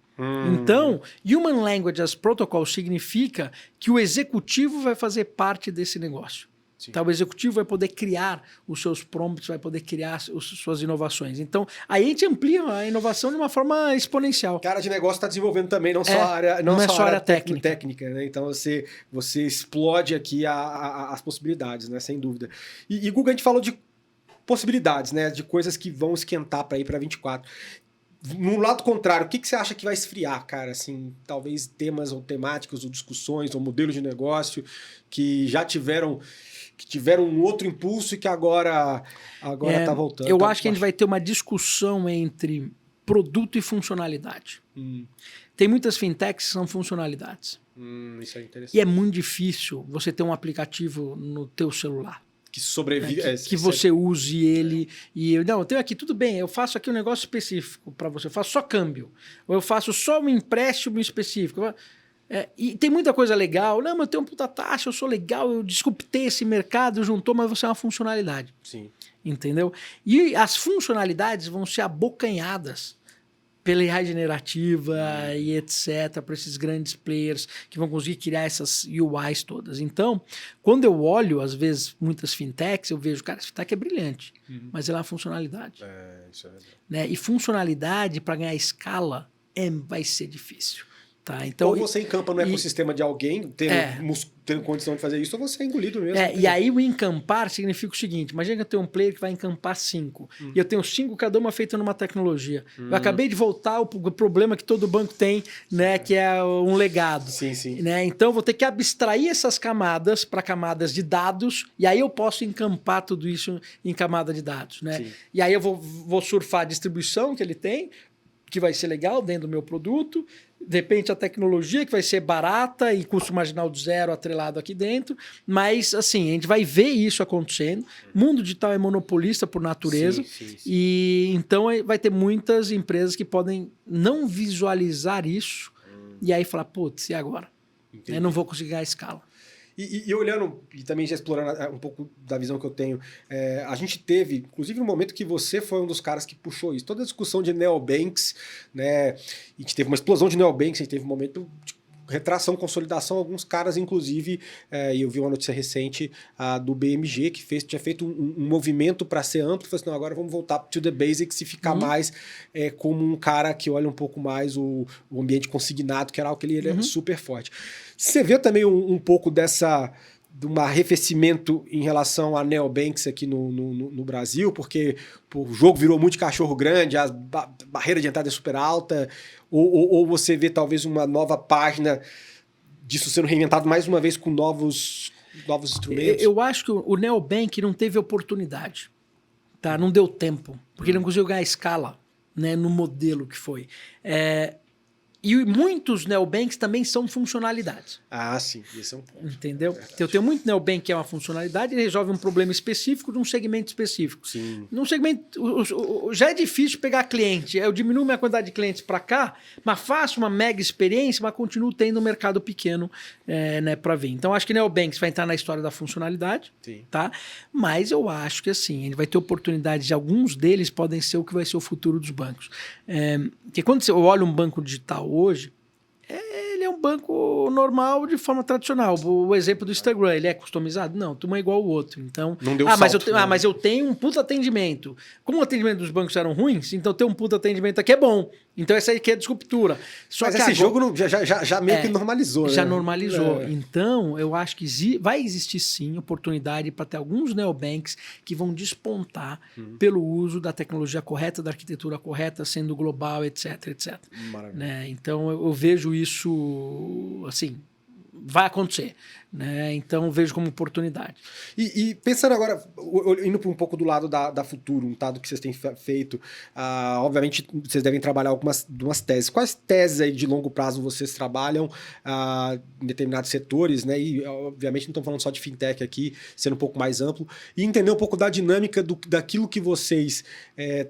Então, Human Language as Protocol significa que o executivo vai fazer parte desse negócio. Tá, o executivo vai poder criar os seus prompts, vai poder criar suas inovações. Então, aí a gente amplia a inovação de uma forma exponencial. Cara de negócio está desenvolvendo também, não só a área técnica, né? Então, você explode aqui as possibilidades, né? Sem dúvida. E Guga, a gente falou de possibilidades, né? De coisas que vão esquentar para ir para 24. No lado contrário, o que você acha que vai esfriar, cara? Assim, talvez temas ou temáticas ou discussões ou modelos de negócio que já tiveram um outro impulso e que agora está voltando. Eu acho que a gente vai ter uma discussão entre produto e funcionalidade. Tem muitas fintechs que são funcionalidades. Isso é interessante. E é muito difícil você ter um aplicativo no teu celular. Que sobrevive. Que você use ele. Não, eu tenho aqui, tudo bem, eu faço aqui um negócio específico para você. Eu faço só câmbio. Ou eu faço só um empréstimo específico. E tem muita coisa legal. Não, mas eu tenho uma puta taxa, eu sou legal, eu disruptei esse mercado, juntou, mas você é uma funcionalidade. Sim. Entendeu? E as funcionalidades vão ser abocanhadas pela AI generativa e etc, para esses grandes players que vão conseguir criar essas UIs todas. Então, quando eu olho, às vezes, muitas fintechs, eu vejo, cara, essa fintech é brilhante, mas ela é uma funcionalidade. Isso é verdade. Né? E funcionalidade, para ganhar escala, vai ser difícil. Tá? Então, ou você encampa no ecossistema de alguém, tendo condição de fazer isso, ou você é engolido mesmo. E aí o encampar significa o seguinte, imagina que eu tenho um player que vai encampar 5, e eu tenho 5, cada uma feita numa tecnologia. Eu acabei de voltar ao problema que todo banco tem, né, que é um legado. Sim. Né? Então, eu vou ter que abstrair essas camadas para camadas de dados, e aí eu posso encampar tudo isso em camada de dados. Né? E aí eu vou surfar a distribuição que ele tem, que vai ser legal dentro do meu produto, de repente a tecnologia que vai ser barata e custo marginal de zero atrelado aqui dentro, mas assim, a gente vai ver isso acontecendo. O mundo digital é monopolista por natureza, sim. E então vai ter muitas empresas que podem não visualizar isso e aí falar, putz, e agora? Eu não vou conseguir a escala. E olhando, e também já explorando um pouco da visão que eu tenho, a gente teve, inclusive no momento que você foi um dos caras que puxou isso, toda a discussão de neobanks, né? A gente teve uma explosão de neobanks, a gente teve um momento de retração, consolidação, alguns caras, inclusive, e eu vi uma notícia recente do BMG, que tinha feito um movimento para ser amplo, falou assim, não, agora vamos voltar to the basics e ficar mais como um cara que olha um pouco mais o ambiente consignado, que era algo que ele é super forte. Você vê também um pouco de um arrefecimento em relação a neobanks aqui no Brasil, porque o jogo virou muito cachorro grande, a barreira de entrada é super alta, ou você vê talvez uma nova página disso sendo reinventado mais uma vez com novos instrumentos? Eu acho que o neobank não teve oportunidade, tá? Não deu tempo, porque ele não conseguiu ganhar escala, né, no modelo que foi. E muitos neobanks também são funcionalidades. Sim, esse é um ponto. Entendeu? Então, eu tenho muito neobank que é uma funcionalidade, ele resolve um problema específico de um segmento específico. Sim. Num segmento, já é difícil pegar cliente. Eu diminuo minha quantidade de clientes para cá, mas faço uma mega experiência, mas continuo tendo um mercado pequeno né, para vir. Então, acho que neobanks vai entrar na história da funcionalidade. Sim. Tá? Mas eu acho que assim, a gente vai ter oportunidades de alguns deles podem ser o que vai ser o futuro dos bancos. Porque quando eu olho um banco digital hoje, ele é um banco normal de forma tradicional. O exemplo do Instagram, ele é customizado? Não, tu é igual ao outro. Então, não deu salto, mas eu tenho um puta atendimento. Como o atendimento dos bancos eram ruins, então ter um puta atendimento aqui é bom. Então essa aí que é disruptura. Mas esse jogo já meio que normalizou. Já né? normalizou. Então, eu acho que vai existir sim oportunidade para ter alguns neobanks que vão despontar pelo uso da tecnologia correta, da arquitetura correta, sendo global, etc, etc. Maravilha. Né? Então, eu vejo isso, assim, vai acontecer. né? Então vejo como oportunidade. E pensando agora, indo para um pouco do lado da Futuro, tá, do que vocês têm feito, obviamente vocês devem trabalhar algumas teses. Quais teses aí de longo prazo vocês trabalham em determinados setores, né? E obviamente não estamos falando só de fintech aqui, sendo um pouco mais amplo, e entender um pouco da dinâmica daquilo que vocês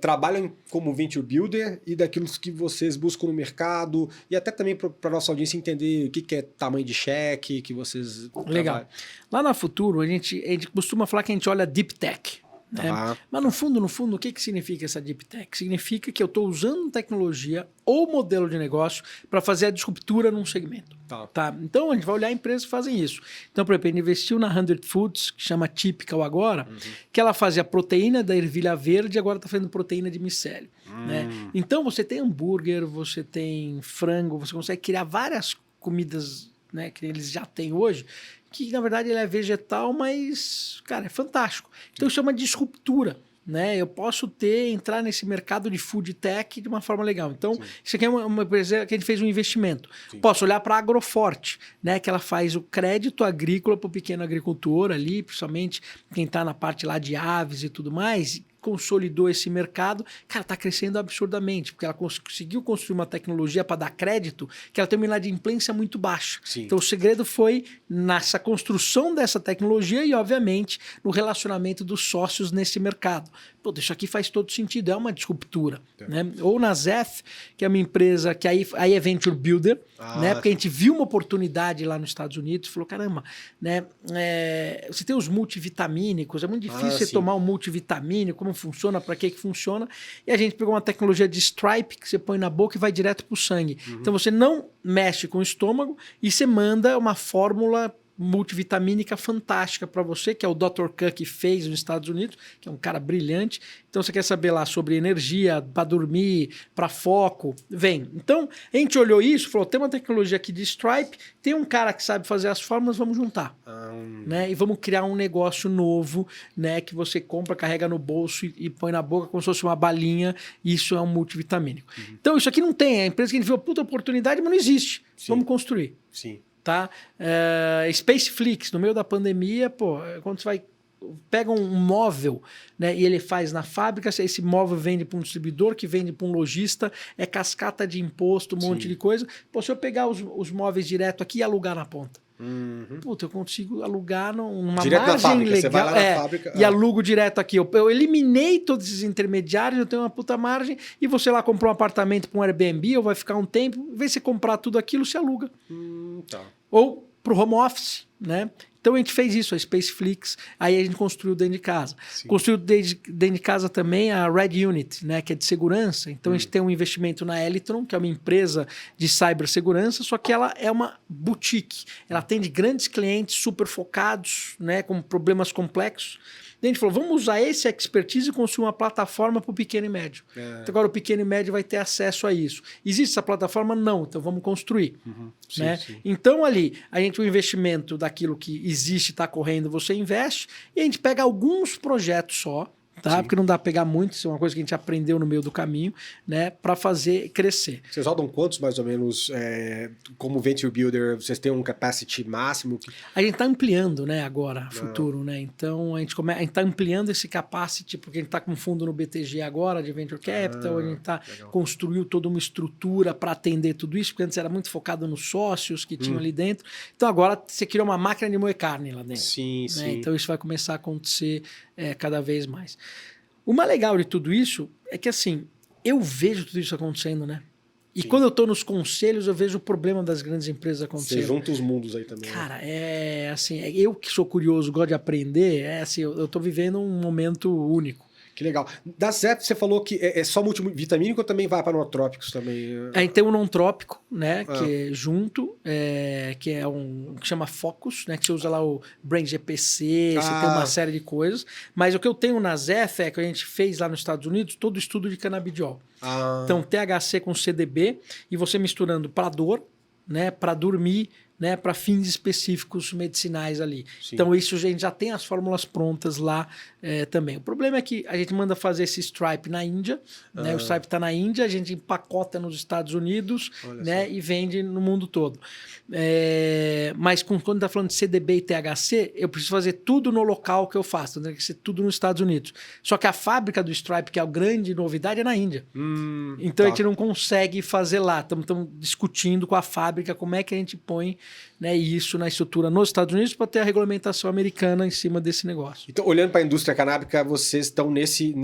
trabalham como venture builder e daquilo que vocês buscam no mercado, e até também para a nossa audiência entender o que é tamanho de cheque que vocês Legal. trabalham. Lá na Futuro, a gente costuma falar que a gente olha Deep Tech. Né? Mas no fundo, o que significa essa Deep Tech? Significa que eu estou usando tecnologia ou modelo de negócio para fazer a disruptura num segmento. Tá? Então a gente vai olhar empresas que fazem isso. Então, por exemplo, a gente investiu na 100 Foods, que chama Typical agora, que ela fazia proteína da ervilha verde e agora está fazendo proteína de micélio. Né? Então você tem hambúrguer, você tem frango, você consegue criar várias comidas, né, que eles já têm hoje, que na verdade ele é vegetal, mas, cara, é fantástico. Então isso é uma disruptura, né? Eu posso entrar nesse mercado de food tech de uma forma legal. Então, isso aqui é uma empresa que a gente fez um investimento. Posso olhar para a Agroforte, né? Que ela faz o crédito agrícola para o pequeno agricultor ali, principalmente quem está na parte lá de aves e tudo mais, consolidou esse mercado, cara, está crescendo absurdamente, porque ela conseguiu construir uma tecnologia para dar crédito que ela tem uma inadimplência muito baixa. Então o segredo foi nessa construção dessa tecnologia e, obviamente, no relacionamento dos sócios nesse mercado. Pô, isso aqui faz todo sentido, é uma disruptura. Né? Ou na Zef, que é uma empresa que aí é Venture Builder, né? Porque a gente viu uma oportunidade lá nos Estados Unidos, falou, caramba, né? Você tem os multivitamínicos, é muito difícil você tomar um multivitamínico, como funciona, para que funciona, e a gente pegou uma tecnologia de Stripe que você põe na boca e vai direto para o sangue. Então você não mexe com o estômago e você manda uma fórmula multivitamínica fantástica para você, que é o Dr. Khan que fez nos Estados Unidos, que é um cara brilhante. Então você quer saber lá sobre energia, para dormir, para foco, vem. Então a gente olhou isso, falou, tem uma tecnologia aqui de Stripe, tem um cara que sabe fazer as fórmulas, vamos juntar. Né? E vamos criar um negócio novo, né, que você compra, carrega no bolso e põe na boca como se fosse uma balinha, e isso é um multivitamínico. Então isso aqui não tem, é a empresa que a gente viu a puta oportunidade, mas não existe. Vamos construir. Tá? Spaceflix, no meio da pandemia, pô, quando você vai pega um móvel, né, e ele faz na fábrica, esse móvel vende para um distribuidor, que vende para um lojista, é cascata de imposto, um monte de coisa. Pô, se eu pegar os móveis direto aqui e alugar na ponta, puta, eu consigo alugar numa direto margem na fábrica. legal, Você vai lá na fábrica, e alugo direto aqui. Eu eliminei todos esses intermediários, eu tenho uma puta margem, e você lá comprou um apartamento para um Airbnb, ou vai ficar um tempo, em vez de você comprar tudo aquilo, você aluga. Ou para o home office, né? Então a gente fez isso, a Spaceflix, aí a gente construiu dentro de casa. Construiu dentro de casa também a Red Unit, né, que é de segurança. Então a gente tem um investimento na Elitron, que é uma empresa de cibersegurança, só que ela é uma boutique. Ela atende grandes clientes super focados, né, com problemas complexos. A gente falou, vamos usar esse expertise e construir uma plataforma para o pequeno e médio. Então agora o pequeno e médio vai ter acesso a isso. Existe essa plataforma? Não, então vamos construir. Né? Então ali, o investimento daquilo que existe, está correndo, você investe, e a gente pega alguns projetos só, tá? Porque não dá para pegar muito, isso é uma coisa que a gente aprendeu no meio do caminho, né? Para fazer crescer. Vocês rodam quantos, mais ou menos, como Venture Builder? Vocês têm um capacity máximo? A gente está ampliando, né, agora, futuro, né? Então a gente está ampliando esse capacity, porque a gente está com fundo no BTG agora, de Venture Capital, a gente construiu toda uma estrutura para atender tudo isso, porque antes era muito focado nos sócios que tinham ali dentro. Então agora você criou uma máquina de moer carne lá dentro. Né? Então isso vai começar a acontecer cada vez mais. O mais legal de tudo isso é que, assim, eu vejo tudo isso acontecendo, né? E quando eu estou nos conselhos, eu vejo o problema das grandes empresas acontecendo. Você junta os mundos aí também. Cara, assim, eu que sou curioso, gosto de aprender, assim, eu estou vivendo um momento único. Que legal. Da Zef, você falou que é só multivitamínico ou também vai para nootrópicos também? Tem um nootrópico, né, que é junto, que é que chama Focus, né, que você usa lá o Brain GPC, você tem uma série de coisas. Mas o que eu tenho na Zef é que a gente fez lá nos Estados Unidos todo o estudo de canabidiol. Então, THC com CDB, e você misturando para dor, né, para dormir, né, para fins específicos medicinais ali. Sim. Então, isso a gente já tem as fórmulas prontas lá também. O problema é que a gente manda fazer esse stripe na Índia, né? O stripe está na Índia, a gente empacota nos Estados Unidos, né, e vende no mundo todo. Mas quando está falando de CDB e THC, eu preciso fazer tudo no local que eu faço, tem que ser tudo nos Estados Unidos. Só que a fábrica do stripe, que é a grande novidade, é na Índia. Então a gente não consegue fazer lá. Estamos discutindo com a fábrica como é que a gente põe, né, isso na estrutura nos Estados Unidos para ter a regulamentação americana em cima desse negócio. Então, olhando para a indústria canábica, vocês estão nesse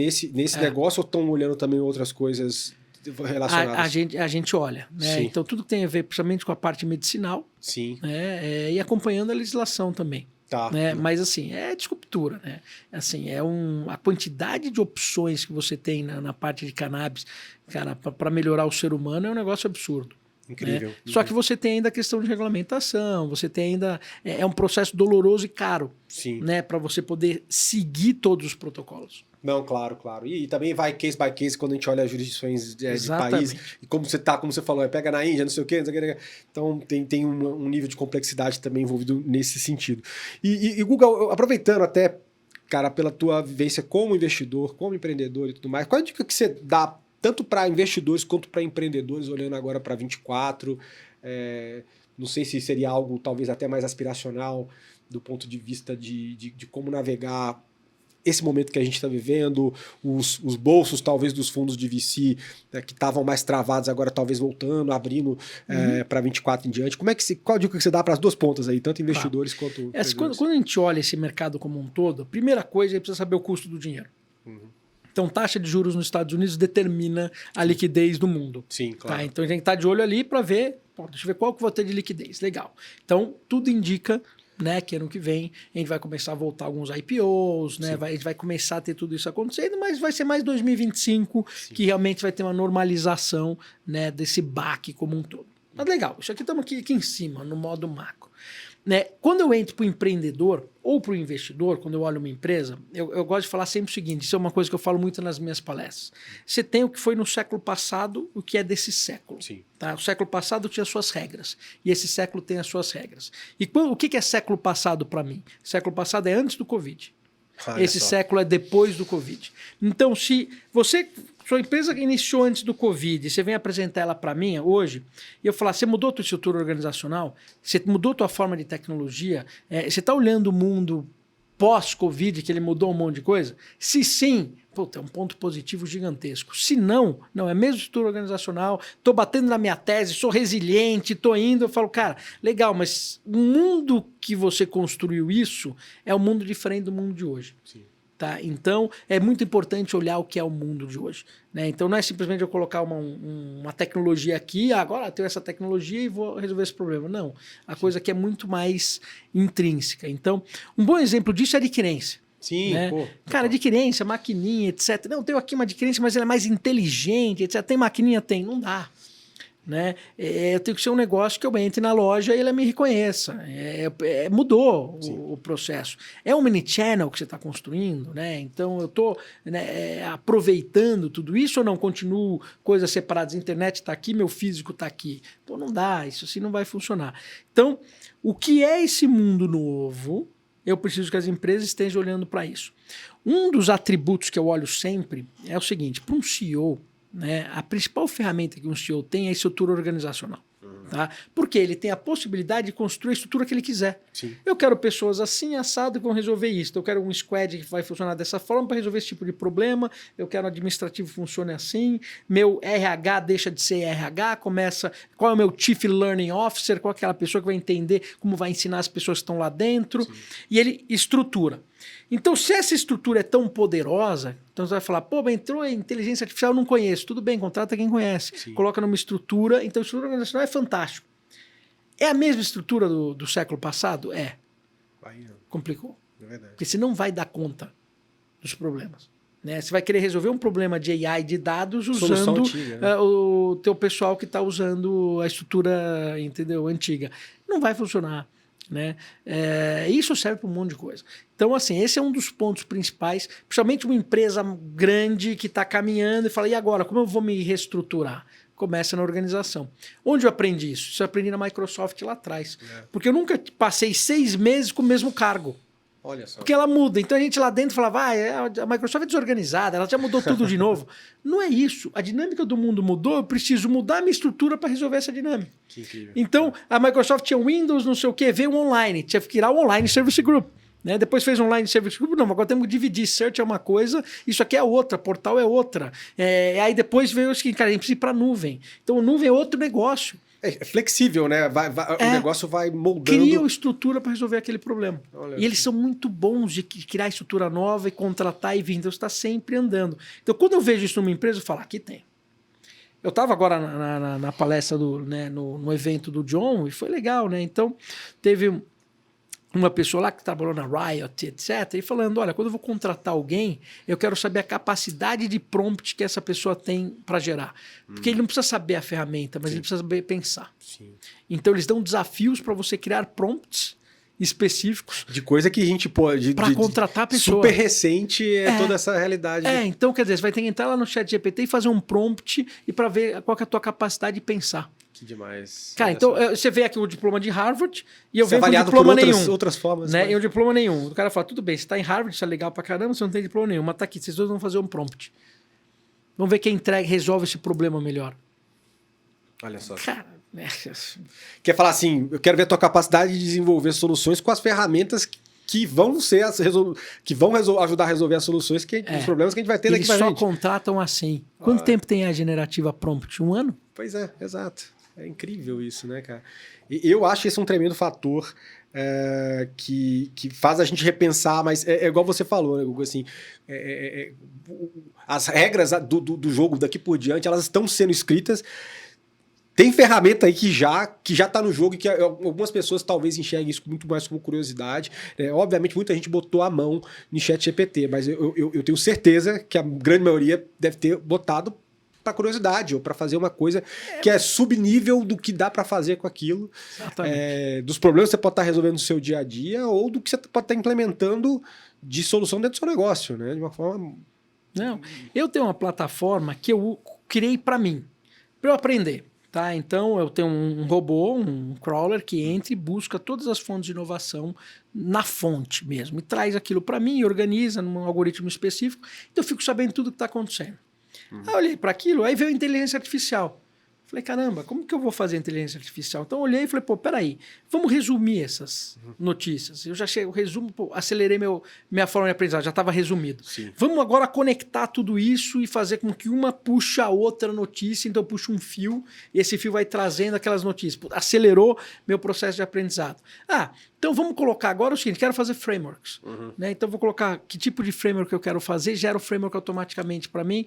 negócio ou estão olhando também outras coisas relacionadas? A gente olha, né? Então tudo que tem a ver principalmente com a parte medicinal. Sim. Né? E acompanhando a legislação também. Tá. Né? Mas assim, é disruptura, né? Assim, a quantidade de opções que você tem na parte de cannabis, cara, para melhorar o ser humano é um negócio absurdo. Incrível. Né? Só que você tem ainda a questão de regulamentação, você tem ainda... É um processo doloroso e caro. Sim. Né? Para você poder seguir todos os protocolos. Não, claro. E também vai case by case quando a gente olha as jurisdições de país. E como você falou, pega na Índia, não sei o quê. Então tem um nível de complexidade também envolvido nesse sentido. E Guga, aproveitando até, cara, pela tua vivência como investidor, como empreendedor e tudo mais, qual é a dica que você dá tanto para investidores quanto para empreendedores, olhando agora para 24? Não sei se seria algo talvez até mais aspiracional do ponto de vista de como navegar esse momento que a gente está vivendo, os bolsos talvez dos fundos de VC, né, que estavam mais travados, agora talvez voltando, abrindo para 24 em diante. Qual a dica que você dá para as duas pontas aí, tanto investidores quanto... Quando a gente olha esse mercado como um todo, a primeira coisa é precisa saber o custo do dinheiro. Então, taxa de juros nos Estados Unidos determina a liquidez do mundo. Sim, claro. Tá? Então, a gente tem que estar de olho ali para ver, deixa eu ver qual que eu vou ter de liquidez. Legal. Então, tudo indica, né, que ano que vem a gente vai começar a voltar alguns IPOs, né, a gente vai começar a ter tudo isso acontecendo, mas vai ser mais 2025 que realmente vai ter uma normalização, né, desse baque como um todo. Mas legal, isso aqui estamos aqui em cima, no modo macro. Né? Quando eu entro para o empreendedor ou para o investidor, quando eu olho uma empresa, eu gosto de falar sempre o seguinte, isso é uma coisa que eu falo muito nas minhas palestras. Você tem o que foi no século passado, o que é desse século. Sim. Tá? O século passado tinha suas regras, e esse século tem as suas regras. E o que é século passado para mim? Século passado é antes do Covid. Esse século é depois do Covid. Então, se sua empresa iniciou antes do Covid, você vem apresentar ela para mim hoje, e eu falar, você mudou a tua estrutura organizacional? Você mudou a tua forma de tecnologia? Você está olhando o mundo pós-Covid, que ele mudou um monte de coisa? Se sim, é um ponto positivo gigantesco. Se não, é a mesma estrutura organizacional, estou batendo na minha tese, sou resiliente, estou indo, eu falo, cara, legal, mas o mundo que você construiu isso é um mundo diferente do mundo de hoje. Sim. Tá? Então, é muito importante olhar o que é o mundo de hoje. Né? Então, não é simplesmente eu colocar uma tecnologia aqui, agora eu tenho essa tecnologia e vou resolver esse problema. Não, a coisa aqui é muito mais intrínseca. Então, um bom exemplo disso é a adquirência. Sim, né? Cara, adquirência, maquininha, etc. Não, tenho aqui uma adquirência, mas ela é mais inteligente, etc. Tem maquininha? Tem. Não dá. Né? Eu tenho que ser um negócio que eu entre na loja e ela me reconheça. Mudou o processo. É um mini-channel que você está construindo, né? Então eu estou aproveitando tudo isso ou não? Continuo coisas separadas. A internet está aqui, meu físico está aqui. Pô, não dá, isso assim não vai funcionar. Então, o que é esse mundo novo? Eu preciso que as empresas estejam olhando para isso. Um dos atributos que eu olho sempre é o seguinte, para um CEO, né, a principal ferramenta que um CEO tem é a estrutura organizacional. Tá? Porque ele tem a possibilidade de construir a estrutura que ele quiser. Sim. Eu quero pessoas assim, assado, que vão resolver isso. Eu quero um squad que vai funcionar dessa forma para resolver esse tipo de problema. Eu quero um administrativo que funcione assim. Meu RH deixa de ser RH, começa... Qual é o meu Chief Learning Officer? Qual é aquela pessoa que vai entender como vai ensinar as pessoas que estão lá dentro? Sim. E ele estrutura. Então, se essa estrutura é tão poderosa, então você vai falar, pô, entrou a inteligência artificial, eu não conheço. Tudo bem, contrata quem conhece. Sim. Coloca numa estrutura. Então, a estrutura organizacional é fantástico. É a mesma estrutura do século passado? É. Complicou. É verdade. Porque você não vai dar conta dos problemas. Né? Você vai querer resolver um problema de AI de dados usando antiga, né? O teu pessoal que está usando a estrutura, entendeu, antiga. Não vai funcionar. Né? Isso serve para um monte de coisa. Então, assim, esse é um dos pontos principais, principalmente uma empresa grande que está caminhando e fala, e agora, como eu vou me reestruturar? começa na organização. Onde eu aprendi isso? Isso eu aprendi na Microsoft lá atrás. Porque eu nunca passei 6 meses com o mesmo cargo. Olha só. Porque ela muda. Então a gente lá dentro falava, a Microsoft é desorganizada, ela já mudou tudo de novo. Não é isso. A dinâmica do mundo mudou, eu preciso mudar a minha estrutura para resolver essa dinâmica. Que incrível. Então, a Microsoft tinha Windows, não sei o quê, veio o online, tinha que criar o Online Service Group. Né? Depois fez Online Service Group, não, agora temos que dividir. Search é uma coisa, isso aqui é outra, portal é outra. Aí depois veio o seguinte, cara, a gente precisa ir para a nuvem. Então, a nuvem é outro negócio. É flexível, né? O negócio vai moldando. Criam estrutura para resolver aquele problema. Olha, e eles são muito bons de criar estrutura nova e contratar e vir. Então, você está sempre andando. Então, quando eu vejo isso numa empresa, eu falo, aqui tem. Eu estava agora na palestra, no evento do John, e foi legal, né? Então, teve uma pessoa lá que trabalhou na Riot, etc., e falando, olha, quando eu vou contratar alguém, eu quero saber a capacidade de prompt que essa pessoa tem para gerar. Porque ele não precisa saber a ferramenta, mas ele precisa saber pensar. Sim. Então, eles dão desafios para você criar prompts específicos. De coisa que a gente pode... Para contratar a pessoa. Super recente toda essa realidade. Então, quer dizer, você vai ter que entrar lá no ChatGPT e fazer um prompt e para ver qual que é a tua capacidade de pensar. Que demais. Cara, então você vê aqui o diploma de Harvard e eu venho com diploma nenhum. Outras formas. Né? E o diploma nenhum. O cara fala, tudo bem, você está em Harvard, isso é legal pra caramba, você não tem diploma nenhum, mas tá aqui, vocês dois vão fazer um prompt. Vamos ver quem resolve esse problema melhor. Olha só. Cara, quer falar assim, eu quero ver a tua capacidade de desenvolver soluções com as ferramentas que vão ser ajudar a resolver as soluções, os problemas que a gente vai ter daqui pra gente. Eles só contratam assim. Quanto tempo tem a generativa prompt? 1 ano? Pois é, exato. É incrível isso, né, cara? E eu acho esse um tremendo fator que faz a gente repensar, mas é igual você falou, né, Guga, assim, as regras do jogo daqui por diante, elas estão sendo escritas. Tem ferramenta aí que já está no jogo e que algumas pessoas talvez enxerguem isso muito mais como curiosidade. Obviamente, muita gente botou a mão no ChatGPT, mas eu tenho certeza que a grande maioria deve ter botado para curiosidade ou para fazer uma coisa que é subnível do que dá para fazer com aquilo. Dos problemas que você pode estar resolvendo no seu dia a dia ou do que você pode estar implementando de solução dentro do seu negócio, né? De uma forma... Não, eu tenho uma plataforma que eu criei para mim, para eu aprender. Tá? Então, eu tenho um robô, um crawler, que entra e busca todas as fontes de inovação na fonte mesmo. E traz aquilo para mim e organiza num algoritmo específico. Então, eu fico sabendo tudo o que está acontecendo. Aí eu olhei para aquilo, aí veio a inteligência artificial. Falei, caramba, como que eu vou fazer inteligência artificial? Então, eu olhei e falei, peraí, vamos resumir essas notícias. Eu já cheguei, resumo, acelerei minha forma de aprendizagem, já estava resumido. Sim. Vamos agora conectar tudo isso e fazer com que uma puxe a outra notícia, então eu puxo um fio, e esse fio vai trazendo aquelas notícias. Acelerou meu processo de aprendizado. Então vamos colocar agora o seguinte, quero fazer frameworks. Né? Então vou colocar que tipo de framework eu quero fazer, gera o framework automaticamente para mim.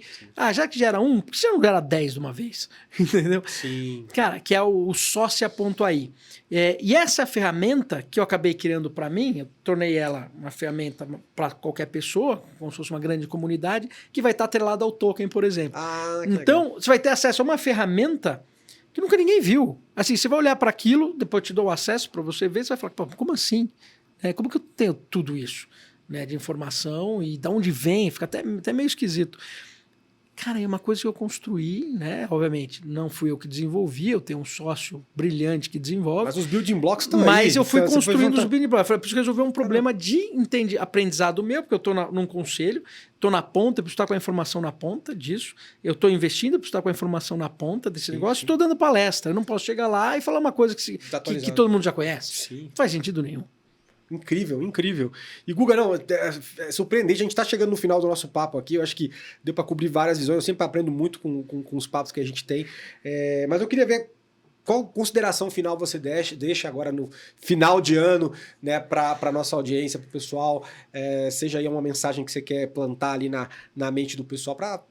Já que gera um, por que você não gera 10 de uma vez? Entendeu? Sim. Cara, que é o Sócia.ai. E essa ferramenta que eu acabei criando para mim, eu tornei ela uma ferramenta para qualquer pessoa, como se fosse uma grande comunidade, que vai estar atrelada ao token, por exemplo. Então, legal. Você vai ter acesso a uma ferramenta que nunca ninguém viu. Assim, você vai olhar para aquilo, depois eu te dou o acesso para você ver, você vai falar, pô, como assim? Como que eu tenho tudo isso, né, de informação e de onde vem? Fica até meio esquisito. Cara, é uma coisa que eu construí, né? Obviamente, não fui eu que desenvolvi, eu tenho um sócio brilhante que desenvolve. Mas os building blocks estão aí. Mas eu fui construindo os building blocks. Eu preciso resolver um problema de aprendizado meu, porque eu estou num conselho, estou na ponta, eu preciso estar com a informação na ponta disso. Eu estou investindo, eu preciso estar com a informação na ponta desse negócio. Estou dando palestra. Eu não posso chegar lá e falar uma coisa que todo mundo já conhece. Sim. Não faz sentido nenhum. Incrível, incrível. E Guga, não, é surpreendente, a gente está chegando no final do nosso papo aqui, eu acho que deu para cobrir várias visões, eu sempre aprendo muito com os papos que a gente tem, mas eu queria ver qual consideração final você deixa agora no final de ano, né, para a nossa audiência, para o pessoal, seja aí uma mensagem que você quer plantar ali na mente do pessoal para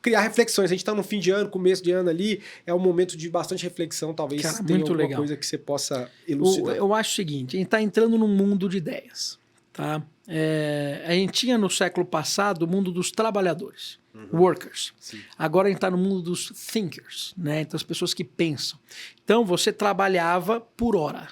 criar reflexões. A gente está no fim de ano, começo de ano ali, é um momento de bastante reflexão, talvez tenha alguma coisa que você possa elucidar. Eu acho o seguinte, a gente está entrando num mundo de ideias. Tá? A gente tinha no século passado o mundo dos trabalhadores, workers. Sim. Agora a gente está no mundo dos thinkers, né? Então as pessoas que pensam. Então você trabalhava por hora.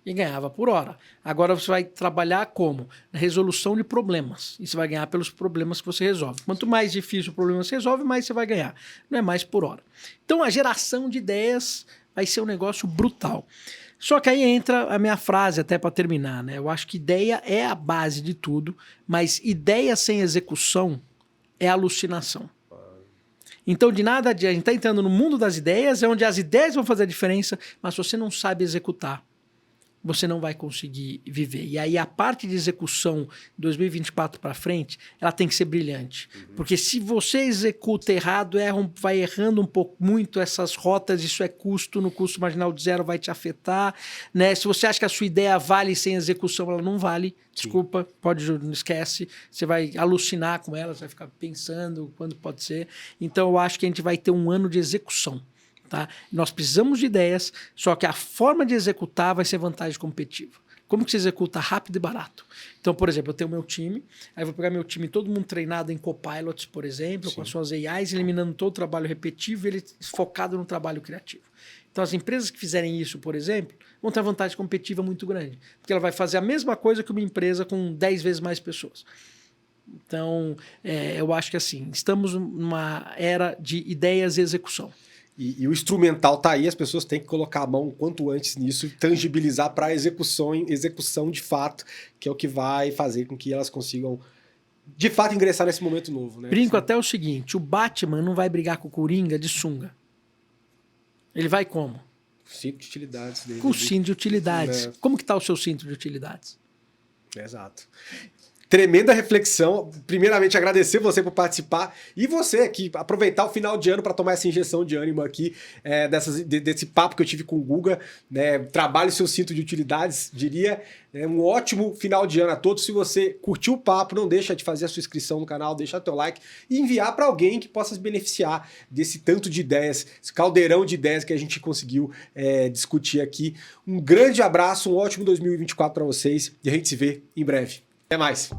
e ganhava por hora. Agora você vai trabalhar como? Na resolução de problemas. E você vai ganhar pelos problemas que você resolve. Quanto mais difícil o problema você resolve, mais você vai ganhar. Não é mais por hora. Então a geração de ideias vai ser um negócio brutal. Só que aí entra a minha frase, até para terminar, né? Eu acho que ideia é a base de tudo, mas ideia sem execução é alucinação. Então, de nada adianta. A gente está entrando no mundo das ideias, é onde as ideias vão fazer a diferença, mas se você não sabe executar, você não vai conseguir viver. E aí a parte de execução 2024 para frente, ela tem que ser brilhante. Porque se você executa errado, vai errando um pouco muito essas rotas, isso é custo, no custo marginal de zero vai te afetar. Né? Se você acha que a sua ideia vale sem execução, ela não vale. Desculpa, não esquece. Você vai alucinar com ela, você vai ficar pensando quando pode ser. Então eu acho que a gente vai ter um ano de execução. Tá? Nós precisamos de ideias, só que a forma de executar vai ser vantagem competitiva. Como que se executa rápido e barato? Então, por exemplo, eu tenho meu time, aí eu vou pegar meu time, todo mundo treinado em copilots, por exemplo, com as suas AIs, eliminando todo o trabalho repetitivo e ele focado no trabalho criativo. Então, as empresas que fizerem isso, por exemplo, vão ter uma vantagem competitiva muito grande, porque ela vai fazer a mesma coisa que uma empresa com 10 vezes mais pessoas. Então, eu acho que assim, estamos numa era de ideias e execução. E o instrumental tá aí, as pessoas têm que colocar a mão o quanto antes nisso, tangibilizar para execução de fato, que é o que vai fazer com que elas consigam, de fato, ingressar nesse momento novo. Né? Brinco até o seguinte, o Batman não vai brigar com o Coringa de sunga. Ele vai como? Cinto de utilidades dele. Com o cinto de utilidades. Né? Como que tá o seu cinto de utilidades? Exato. Tremenda reflexão. Primeiramente, agradecer você por participar e você aqui, aproveitar o final de ano para tomar essa injeção de ânimo aqui, desse papo que eu tive com o Guga. Né? Trabalhe seu cinto de utilidades, diria. Um ótimo final de ano a todos. Se você curtiu o papo, não deixa de fazer a sua inscrição no canal, deixar teu like e enviar para alguém que possa se beneficiar desse tanto de ideias, esse caldeirão de ideias que a gente conseguiu discutir aqui. Um grande abraço, um ótimo 2024 para vocês e a gente se vê em breve. Até mais!